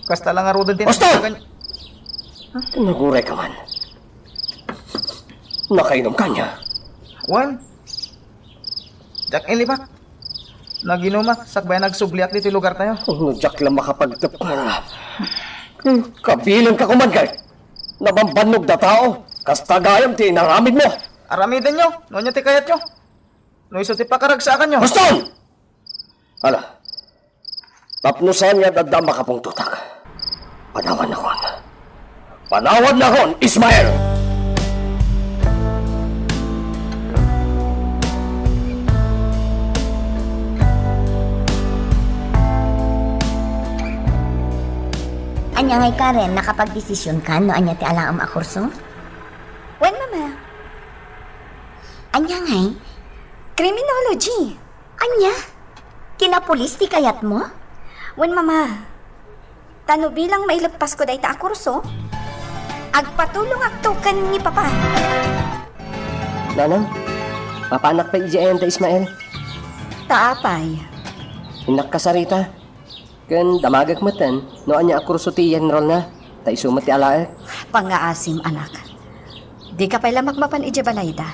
Kasta lang aro doon tinak. Basta! Kanya. Naguray ka man. Nakainom kanya. Wan. Jak ilibak. Naginumak, sakbay nagsubliak dito lugar tayo. Nujak lang makapagtap ka. Kabilang ka kumangkay. Nabambanog na tao. Kastagayam ti naramid mo. Aramidin nyo, no nyo ti kayat nyo. No iso ti pakaragsakan nyo. Baston! Ala, tapnusan nga dadda makapong tutak. Panawan na kon. Panawan na kon, Ismael! Anya ngay Karen, nakapag-desisyon ka no anya ti alam ang akurso? Wen mama. Anya ngay, criminology. Anya? Kinapulis ti kayat mo? Wen mama. Tano bilang mailagpas ko day ta akurso? Agpatulong akto kan ni papa. Nanang, papanak pa ijayan ta Ismael. Taapay. Inak kasarita. Ken damagak matan, no anya akurso ti enroll na. Ta isumat ti alae. Pangaasim, anak. Di ka pala magmapan ijabalayda.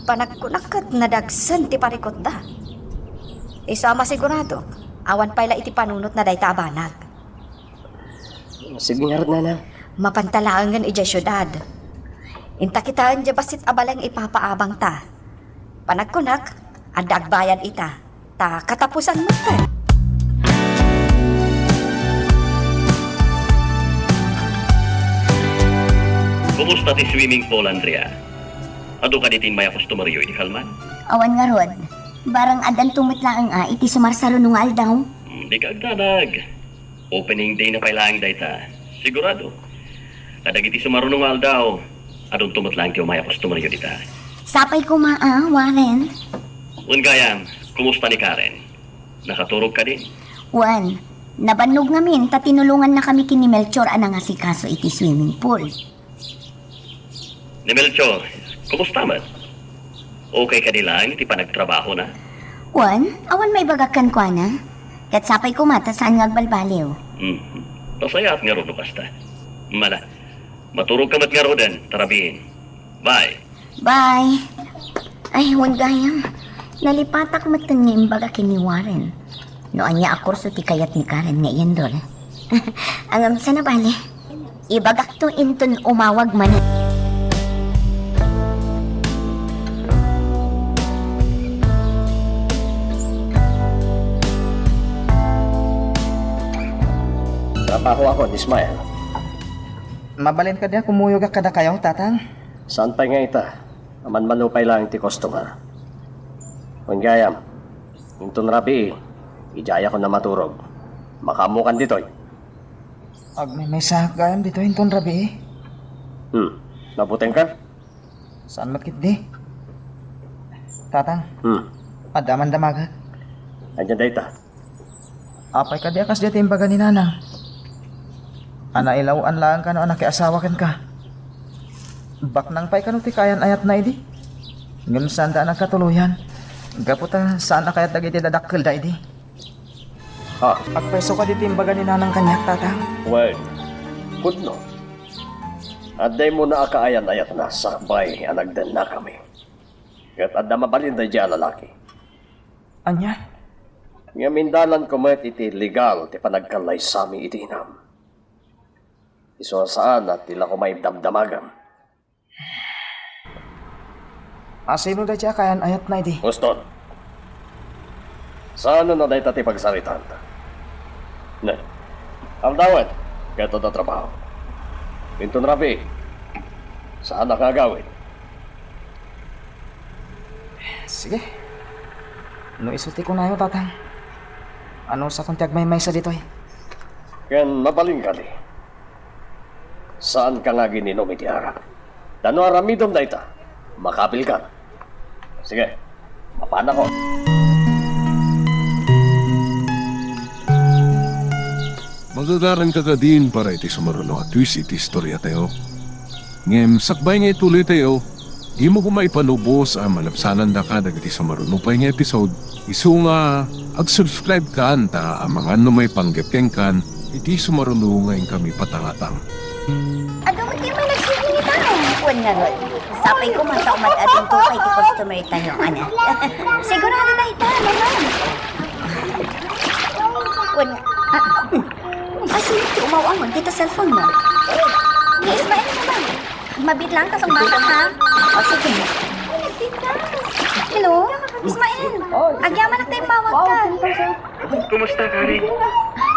Panagkunakat nadagsan ti parikot da. Isama sigurado, awan pala iti panunot na day tabanag. Sige nga rin, Nanang. Mapantalangan ija syudad. Inta kitaan dya basit abalang ipapaabang ta. Panagkunak, adagbayan ita. Ta katapusan mo ta. Kumusta ti swimming pool, Andrea? Ado ka ditin maya customeryo iti kalman? Awan nga rod. Barang adan tumitlaang iti sumarsaro nung aldaw. Di ka agdanag. Opening day na kailangan dayta. Sigurado. Kadag iti sumarunong aldaw. Adong tumatlang tiyo maya customeryo dita. Sapay ko Warren. Gayam, kumusta ni Karen? Nakaturog ka din? Wan, nabanog ngamin ta tinulungan na kami kini Melchor anang asikaso iti swimming pool. Ni Melchor, kumusta man? Okay ka nilang iti panagtrabaho na? Wan, awan may bagakan ko na. Kat sapay ko mata saan ngagbalbaliw. Tasayat nga ron, basta. Mala, maturog ka mat nga rodan, tarabihin. Bye. Bye. Ay, huwag gayam. Nalipatak matan nga imbaga kini Warren. Noon niya akurso ti kayat ni Karen nga iyan doon. Ang sana bale, ibagak to inton umawag man. Trabaho ako, Ismael. Mabalin ka diya kumuyog ka kada kayo, tatang. Saan pa nga ita? Aman malupay lang ti customer. Kung gayam, inton rabi, ijaya ko na maturog. Makamukan ditoy. Ag may sa gayam dito hinton rabi. Nabuteng ka? Saan makit di? Tatang, adaman damagat. Andiyan da ita. Apay ka di akas di imbaga ni nanang. Ana ilawaan lang ka no anak asawa ken ka. Baknang pay ka no ti kayan ayat na idi. Ngem sanda ang katuluyan. Gaputa saan na kayat dagiti dadakkel da idi. Ha? Agpeso ka di imbaga ni nanang kanya, tatang. Well, good no. Aday mo na akaayan-ayat na sakbay anagdan na kami. Kat adda mabalin da dya lalaki. Anya? Nga mindalan ko met iti legal ti panagkalay sami iti inam. Iso saan at tila ko may damdamagan. Asino da siya kayan ayat na idi. Guston. Saan na dahi tati pagsaritan? Ne, ang dawet, kaya ito na trabaho. Pinton rabi, saan nakagawin? Sige. No isuti ko na yun, tatang. Ano sa kuntiyag may sa dito eh? Ken mabaling ka ni. Saan ka nga gininom iti harap? Dano aramidom da ita? Makabil ka. Sige, mapana ko. Magagaran ka din para iti sumaruno at twist iti istorya tayo. Ngem, sakbay nga ituloy tayo, di mo kumaipanubos ang malapsanan da ka dagiti sumaruno pa nga episode. Isu nga, ag-subscribe ka anta ang mga may panggapkeng kan, iti sumaruno ngayon kami patangatang. Ano mo di may nagsigil ni tayo? Huwag nga ron. Sapay ko mata umat ating tukay ti customer tayo, ana. Sigurado na ita, naman. Huwag nga. Sige, ti umawang dito cellphone mo. Ni Ismael naman. Mabit lang kasong bata, ha? O, sige. Hello? Ismael, agyaman na tayong pawag ka. Kumusta, Karen?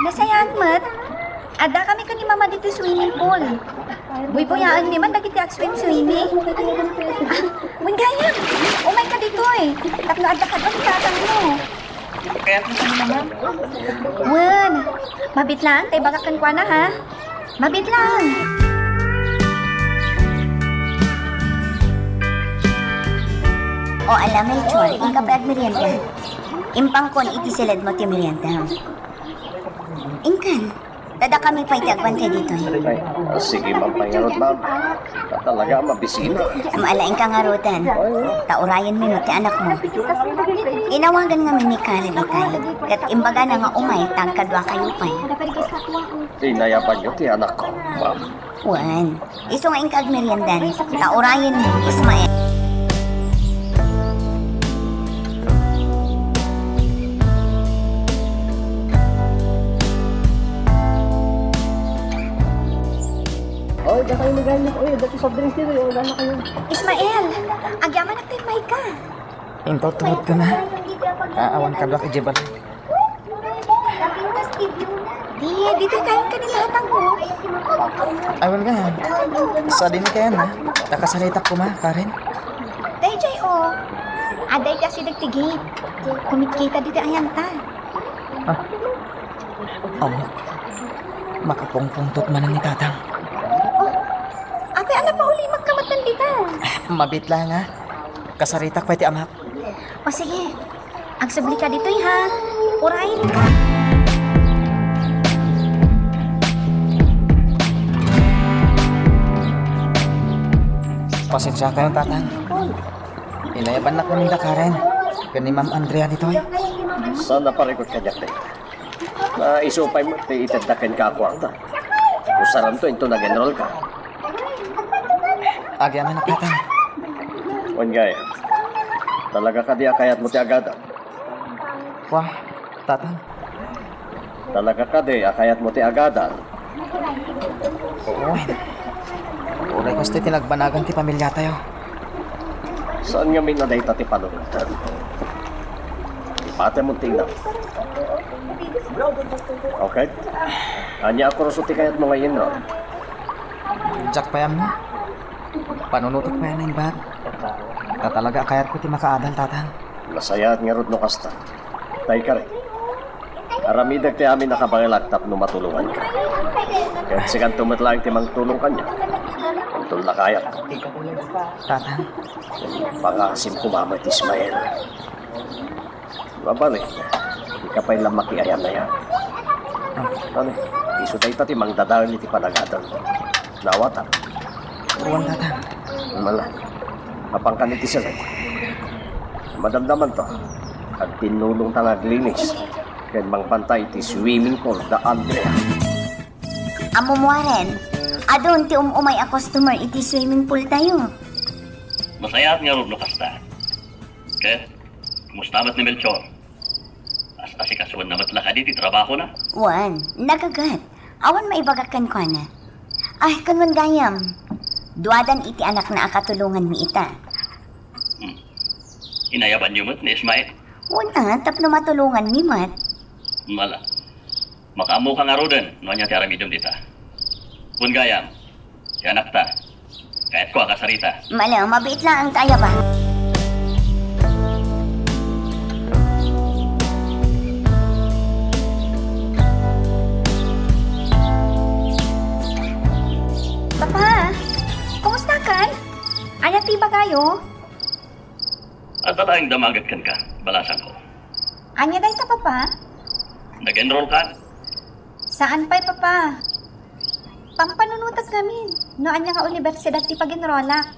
Nasayaan, Mat. Ada kami ka ni Mama dito swimming pool. Buy-buyaan ni man, dagiti ag-swimming. Wang gayam, umay ka dito eh. Tapno ada ka doon, tatang mo. Kaya kung saan naman? Wan, mabit lang, tayo bakakan kwa na ha. Mabit lang. O alam, Melchor, ika pa merienda. Impang kon iti silad mo ti merienda. Ingkan, tada kami pa iti agbantay dito. Ay, sige mampayarot ma'am. Talaga mabisina. Maalaing ka nga rutan. Taurayan mo ti anak mo. Inawagan nga ni Karen itay. Kat imbaga na nga umay, tangkadwa kayo pa. Tinayapan niyo ti anak ko, ma'am. Wan, iso nga ingkag meriendan. Taurayan mo, Ismael. Oy, da kayo magamit. Oy, dati soft drinks dito. Wala na kayo. Ismael, agyaman na tayo may ka. Into tuhod ka na. Aawan ka ba kay Jebal? Dito kayo ka nila hatang mo. Awan ka. Sa din kaya na. Nakasalitak ko ma, Karen. Day, Jay, o. Aday kasi nagtigit. Kumikita dito ayan ta. Amok. Makapungpungtot man ni tatang. Ape, alam pa uli magkamatan dita. Mabit lang ha. Kasaritak pa iti amak. O sige, agsabli ka dito ha. Urayin. Pasensya kayo tatang. Inayaban na kami da Karen. Kani Ma'am Andrea dito eh. Sana parikot ka niyak dito. Na isupay mo, ti itadakin ka kwarta. Usaran to, ito nag-enroll ka. Agyaman na tatang. Ongay, talaga ka di akayat mo ti agadan. Wah, tatang. Talaga ka di akayat mo ti agadan. Oo. Uray kaste tinagbanagan ti pamilya tayo. Saan nga minaday ti panunutan? Ipate mo tingnan. Okay? Anya ako rusuti kayat mo ngayon, no? Jack pa yan mo. Panunutok pa yan na ibag. Talaga kayat ko ti makaadal, tatang. Masaya at nga rod no kasta. Tay ka rin. Aramidag ti amin nakabangilagtap no matulungan ka. Kahit sikan tumatlang ti tulong kanya. Untul na kayat. Tatang, Pangasim kumama ti Ismael. Mabalik. Di ka pa'y lamaki ayan na yan. Ano? Iso tayo ti mangdadaan iti panagadan. Nawata. uwan tatang. Mala. Kapang ka niti sila. Madamdaman to. At tinulong tangaglinis. Kaya mangpantay ti swimming pool da Andrea. Amo mo rin. Adon ti umay a customer iti swimming pool tayo. Masaya at nga rin kasta. Kaya, kumusta mat ni Melchor? Asikasuan na matlaka di trabaho na. Wan, nagagat. Awan maibagakan ko na. Ay, kanman gayam. Duwadan iti anak na akatulungan mi ita. Inayaban niyo mat ni Ismael? Wala, tapno matulungan mi mat. Mala. Makamu ka nga rodan, no anya ti aramidom dita. Kung gayam, si anak ta, kahit ko akasarita. Mala, mabait lang ang kaya ba? Papa, kumusta kan? Anya tiba kayo? At talagang damagat kan ka, balasan ko. Anya day ta, Papa? Nag-enroll ka? Saan pa'y, Papa? Pangpanunutat namin. No, anya nga universidad ti pag-enrolla.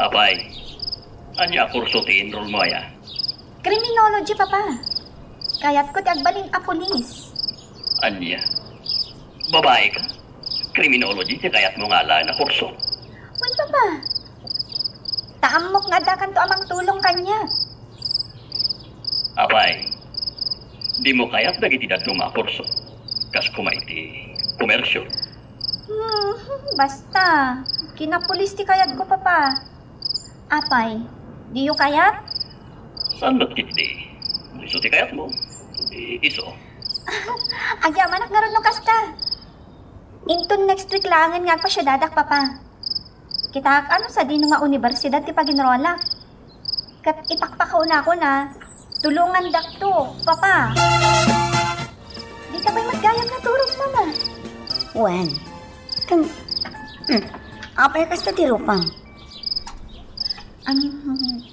Apay, anya kurso ti enroll mo ya? Criminology, Papa. Kaya't ko ti agbaling a pulis. Anya? Babae ka? Criminology ti kayat mo nga na kurso. Wan, Papa. Taamok nga dakan to amang tulong kanya. Apay, di mo kayat dagiti dadto mga kurso. Kas kumay ti komersyo. Basta. Kinapulis ti kayat ko, Papa. Apay, di yu kayat? Saan ba't kiti di? Iso ti kayat mo? Iso. Agyaman ak naroon ng kasta. Into next week langan nga pa siya dadak, Papa. Kita ano sa dino nga universidad ti pag-enrolla. Kat ipakpakaw na ako na tulungan dakto, Papa. Di ka ba'y maggayam na turog, Mama? Wan. Kang... Apay kasta ti rupang.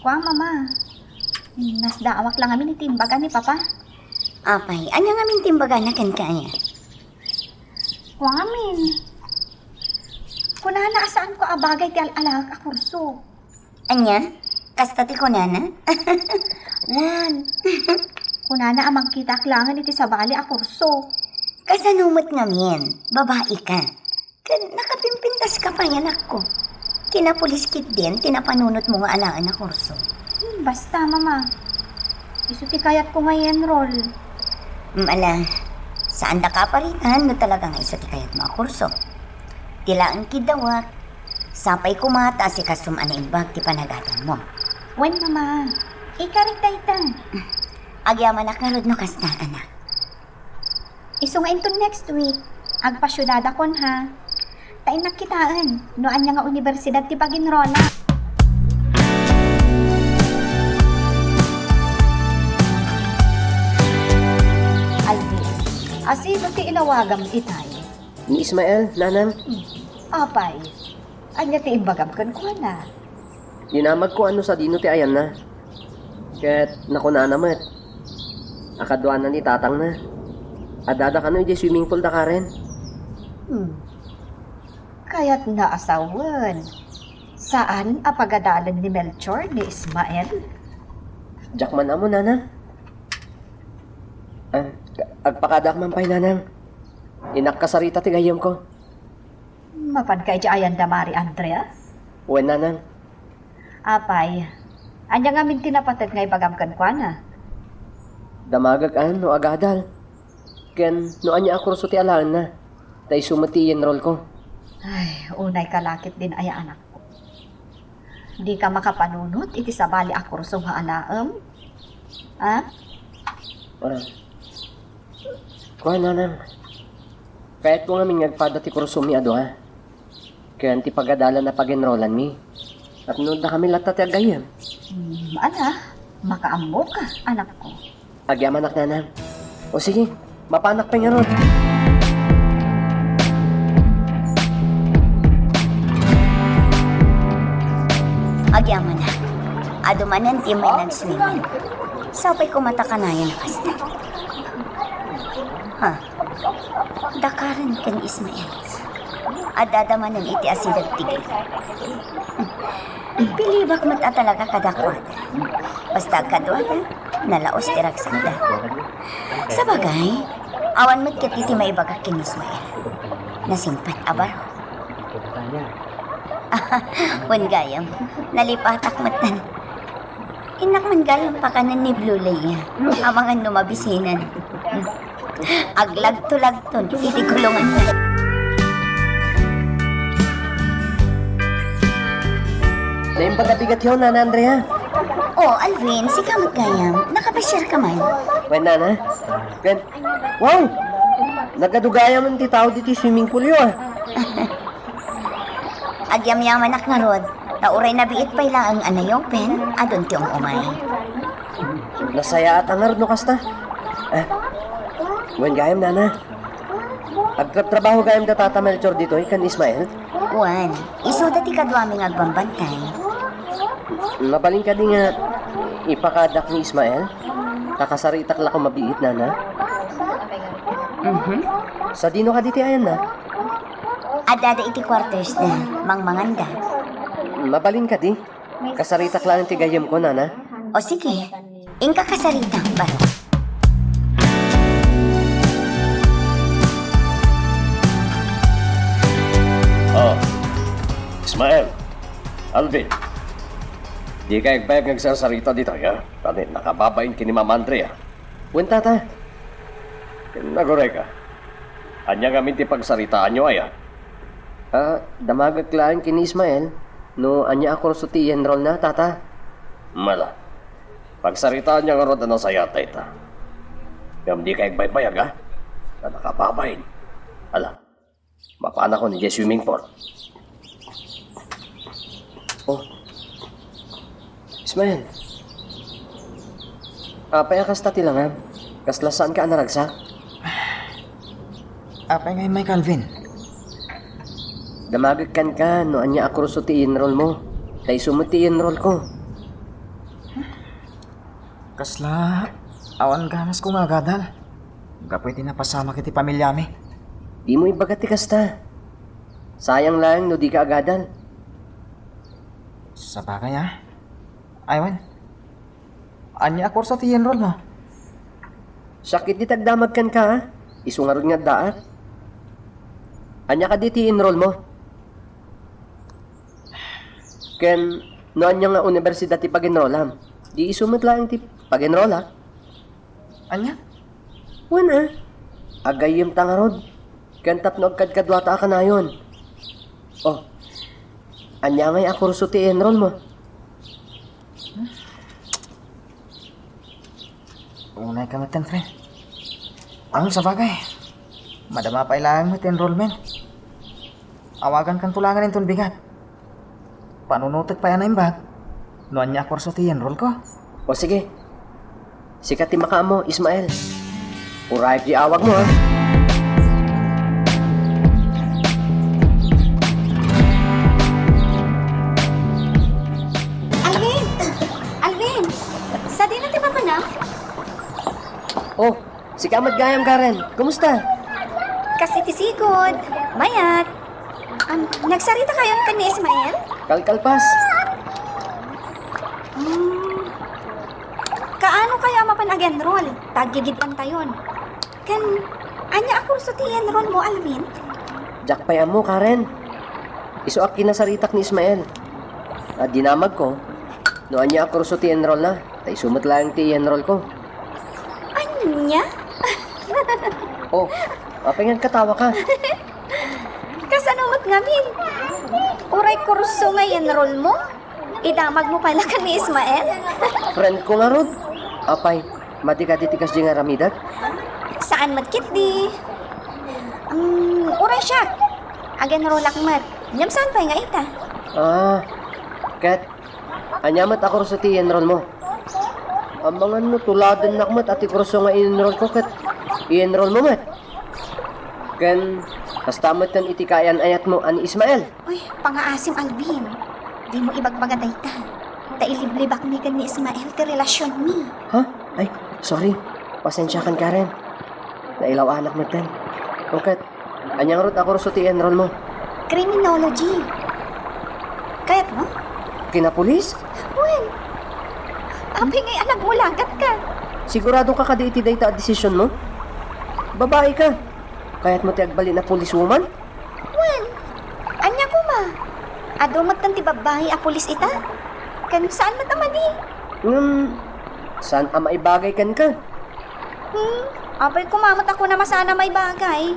Kwa, Mama. Nasdaawak lang amin itimbaga ni Papa. Apay, anya nga min timbaga na kan kaya? Kwa amin. Kunana asaan ko abagay ti alalag a kurso. Anya? Kasta ti kunana? Wan. Kunana amang kita klangan iti sabali a kurso. Kasanumot ngamin, babae ka. Nakapimpintas ka pa yan ako. Kinapuliskit din, tinapanunot mo nga alaan na kurso. Basta, Mama. Isu ti kayat ko nga enroll. Mala, saan da ka pa rin? No talaga nga isa ti kayat mga kurso. Tila ang kidawak. Sapay kumata si kasum imbag ti panagatan mo. Wen, Mama. Ikarik dayta. Agyaman na karod no kasta, anak. Isu nga into next week. Agpasyudada kon ha. Tain nakitaan. No anya nga universidad ti pag-enrolla. Aldi, asino ti inawagam itay? Ni Ismael, nanang, Apay, anya ti imbagam kan ko na. dinamag ko ano sa dino ti ayan na. Ket nakuna namat. Akaduan na ni tatang na. Adada ka no iti swimming pool da ka rin. Kaya't naasawan. Saan apagadalan ni Melchor ni Ismael? Jakman amo, nanang. Agpakadak man pa'y, nanang. Inak kasarita ti gayam ko. Mapan kay di ayan damari, Andrea? Uwan, nanang. Apay, anya nga min tinapatag nga ipagamkan kwa na. Damagag no agadal. Ken no anya ako ti alaan na. Tay sumati enroll ko. Ay, unay kalakit din ay anak ko. Di ka makapanunot, iti sabali ako ruso nga alaam. Ha? Kuha nanang. Kahit ko nga min ngagpada ti kursumi ado ha. Kaya ti pagadala na pag-enrollan mi. At noon na kami latat agayam. Ana, makaambo ka, anak ko. Agyam anak nanang. O sige, mapanak pa nga ron. Agyaman na. Adumanan ti may nagswimming. Sapay ko matakanayan na kasta. Ha? Dakaran kan Ismael. Adadamanan iti asidag tigil. Pilibak mata talaga kadakwada. Basta kadwada, nalaos ti ragsada. Sa bagay, awan mo't katiti maibagak kin Ismael. Nasimpat abaro. Wan gayam, nalipatak matan. Inak man gayam pa kanan ni Blue Leia. Amangan numabisinan. Aglag-to-lagton, iti kulungan na. Naim pagabigat yun, Nana Andrea. Oh, Alvin, si kamot gayam. Nakapashare ka man. Wen, Nana. Ken, wow! Nagadugaya man ti tao diti swimming pool yun. Agyam-yaman ak nga rod. Tauray na biit pa ilang ang anayong pen, adon tiyong umay. Nasaya at angar no kasta. Wen gayam, Nana. Agtrap-trabaho gayam da Tata Melchor dito, kan Ismael. Juan, iso dati kadwaming agbambantay. Mabaling ka din nga ipakadak ni Ismael. Kakasaritak la ko mabiit, Nana. Sa dino ka diti ayan na. Adada iti quarters na, mangmanganda. Mabaling ka di. Kasaritak lang ang tigayam ko, Nana. O sige, ingka kasarita, baro. Oh, Ismael, Alvin. Di ka igbayag nagsasarita dito, ya? Tani, nakababain kini Ma'am Andrea. Wen, Tata. Nagore ka. Anya nga minti pagsaritaan nyo, aya? Damagag lang kini Ismael. No, anya ako sa enroll na, Tata. Mala. Pagsaritaan niya nga ron na sayata ita. Kaya di ka igbaybayag, ha? Na nakababain. Ala, mapana ko ni Jay swimming pool. Oh. Ismael. Payakas tati lang, ha? Kaslasaan ka anaragsak? Apay ngay may Calvin. Damagag kan ka, no anya ako sa enroll mo. Tay sumuti enroll ko. Kasla, awan ganas ko nga gadal. Pwede na pasama kiti pamilyami. Di mo ibagati kasta. Sayang lang no di ka agadal. Sa bagay ha? Aywan. Anya ako sa enroll mo. Sakit di tagdamag kan ka, ha? Isungarod nga daat. Anya ka di enroll mo. Ken, no anya nga universidad ti pag-enrollam. Di isumot lang ti pag-enroll, ha? Anya? Wana. Agayim tangarod. Ken tapno agkadkadwata ka na yun. Oh. Anya ngay ako ruso ti enroll mo. Unay ka matan, friend. Ang sa bagay. Madama pa ilangan mo enrollment. Awagan kang tulangan itong bigat. Panunutot pa yan na imbag. Noan niya ako sa enroll ko. O sige. Sikat ti maka mo, Ismael. Urayag di awag mo, ha? Alvin! Alvin! Sa di na ti pa na? Oh, si Kamat Gayam Karen. Kumusta? Kasi tisigod. Mayat. Nagsarita kayo kan ni Ismael? Kalkalpas. Kaano kaya mapanag-enroll? Tagigid pan tayon. Kan, anya ako sa ti-enroll mo, Alvin? Jack pa mo, Karen. Iso ak kinasaritak ni Ismael. Dinamag ko, Noan niya ako so ti enroll na. Tay sumot lang ti enroll ko. Anya? Oh, apingan katawa ka. Kasanungot ngamin. Uray kurso nga enroll mo? Idamag mo pala ka ni Ismael? Friend ko nga rod. Apay, mati ka titikas di nga ramidag. Saan matkit di? Uray siya. Ag-enroll akmat. Nyam saan pa nga ita? Ah, kat. Anyamat ako sa ti enroll mo. Ang mga no, tuladan nakmat ati kurso nga i-enroll ko kat. I-enroll mo mat. Kan, kastamat kan itikayan ayat mo ani Ismael. Uy, pangaasim Alvin. Di mo ibagbaga dayta. Tailiblibak mi kan ni Ismael ti relasyon mi. Ha? Ay, sorry. Pasensya kan Karen. Nailaw anak mo tan. Kat, anyang rot ako sa ti enroll mo. Criminology. Kayat mo? Kinapulis? Well, abi ngay anak mo lagat ka. Sigurado ka kada iti dayta a desisyon mo? Babae ka. Kaya't mo ti agbali na police woman? Well, anya ko ma. Adumat ng ti babae a pulis ita. Kan saan matamadi? Saan ang maibagay kan ka? Apay kumamat ako na masana may bagay.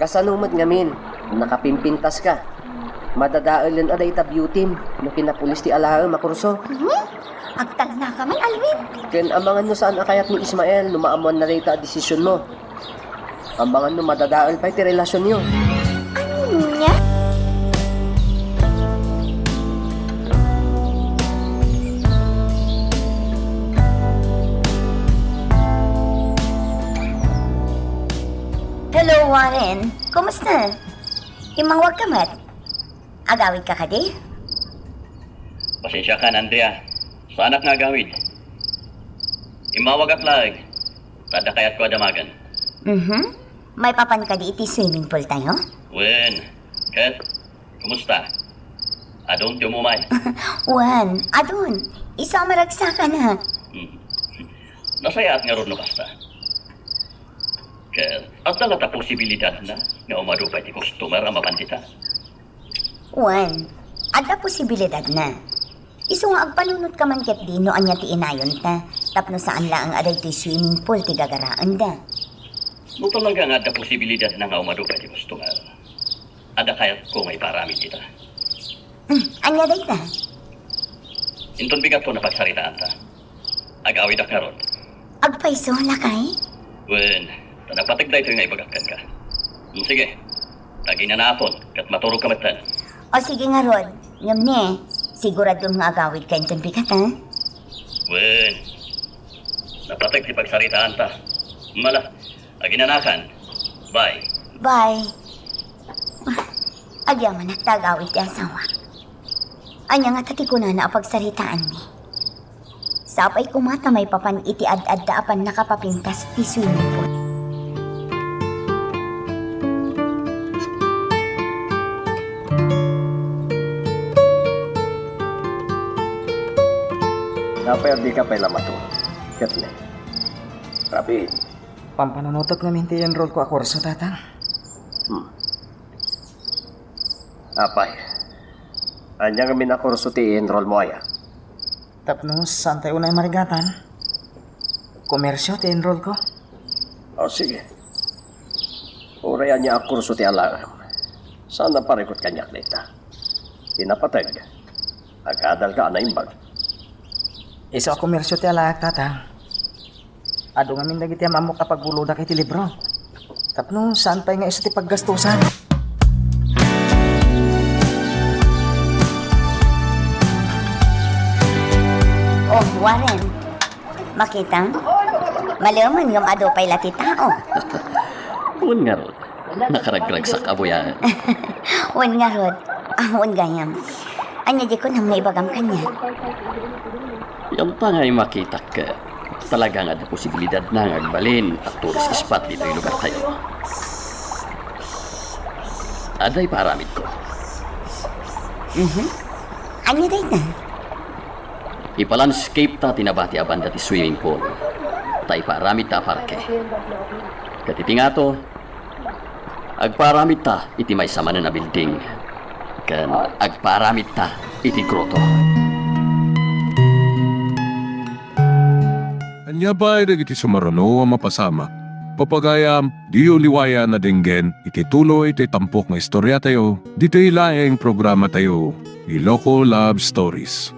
Kasanumat ngamin, nakapimpintas ka. Madadaalan aday ta beauty no kinapulis ti alaang makurso. Agtag na ka man, Alvin. Ken amangan no saan akayat ni Ismael no maamuan na rita desisyon mo. Amangan no madadaal pa ti relasyon niyo. Anya? Hello, Warren. Kumusta? Imangwag ka mat? Agawid ka kadi? Pasensya ka na, Andrea. Sa anak nga gawid. Imawag at lag. Tada kaya't ko adamagan. May papan ka di iti swimming pool tayo? Wen, Ket, kumusta? Adong tumumay. Wan, adun. Isa maragsa ka na. Nasaya at nga ron no basta. Ket, at nalata posibilidad na nga umadupay ti customer ang mapandita. Wan, ada posibilidad na. Iso nga agpanunot ka man ket di no anya ti inayon ta. Tapno saan la ang aday ti swimming pool ti gagaraan da. No talaga nga ada posibilidad na nga umadupay ti customer. Ada kayat ko may paramid kita. Anya day ta? Inton bigat ko na pagsaritaan ta. Agawid ak nga ron. Agpaiso lakay? Wen, tanagpatigday ito yung ibagakan ka. Sige, tagi na naapon, kat maturog ka matan. O sige nga Rod, ngam ni, sigurado nga agawid ka inton bigat ha? Wen, napatig ti pagsaritaan ta. Mala, aginanakan. Bye. Bye. Agyaman at tagawid ti asawa. Anya nga tatikuna na apagsaritaan mi. Sapay kumata may papan iti ad-adda apan nakapapintas ti swimming pool. Napayag di ka pala mato. Katlin. Rapid. Pampananutot namin ti enroll ko ako sa tatang. Apay. Anya kami na kurso ti enroll mo aya. Tapno, saan tayo unay marigatan? Komersyo ti enroll ko. O sige. Urayan niya ang kurso ti alarm. Sana parikot kanyak nita. Pinapatag. Agadal ka na imbag. Iso ako komersyo ti alaak tatang. Ado nga min dagiti amamok kapag buluda kay ti libro. Tapno, saan pa nga iso ti paggastusan? Oh, Warren. Makita? Malaman ngam ado pay lati tao. Wen nga ron, nakaragrag sa kabuyan. Wan nga Rod. Wan gayam. Anya di ko nang maibagam kanya. Yung pa nga'y makita ka, talaga nga na posibilidad na nga agbalin at tourist spot dito yung lugar tayo. Aday paramid ko. Anya day na? Ipalandscape ta tinabati abanda ti swimming pool. Ta iparamid ta parke. Katiti nga to, agparamid ta iti may sama na building. Kan agparamid ta iti grotto. Anya ba ay iti sumarano ang mapasama? Papagayam, di uliwaya na dinggen, iti tuloy iti tampok nga istorya tayo, dito ilaing programa tayo, Iloko Love Stories.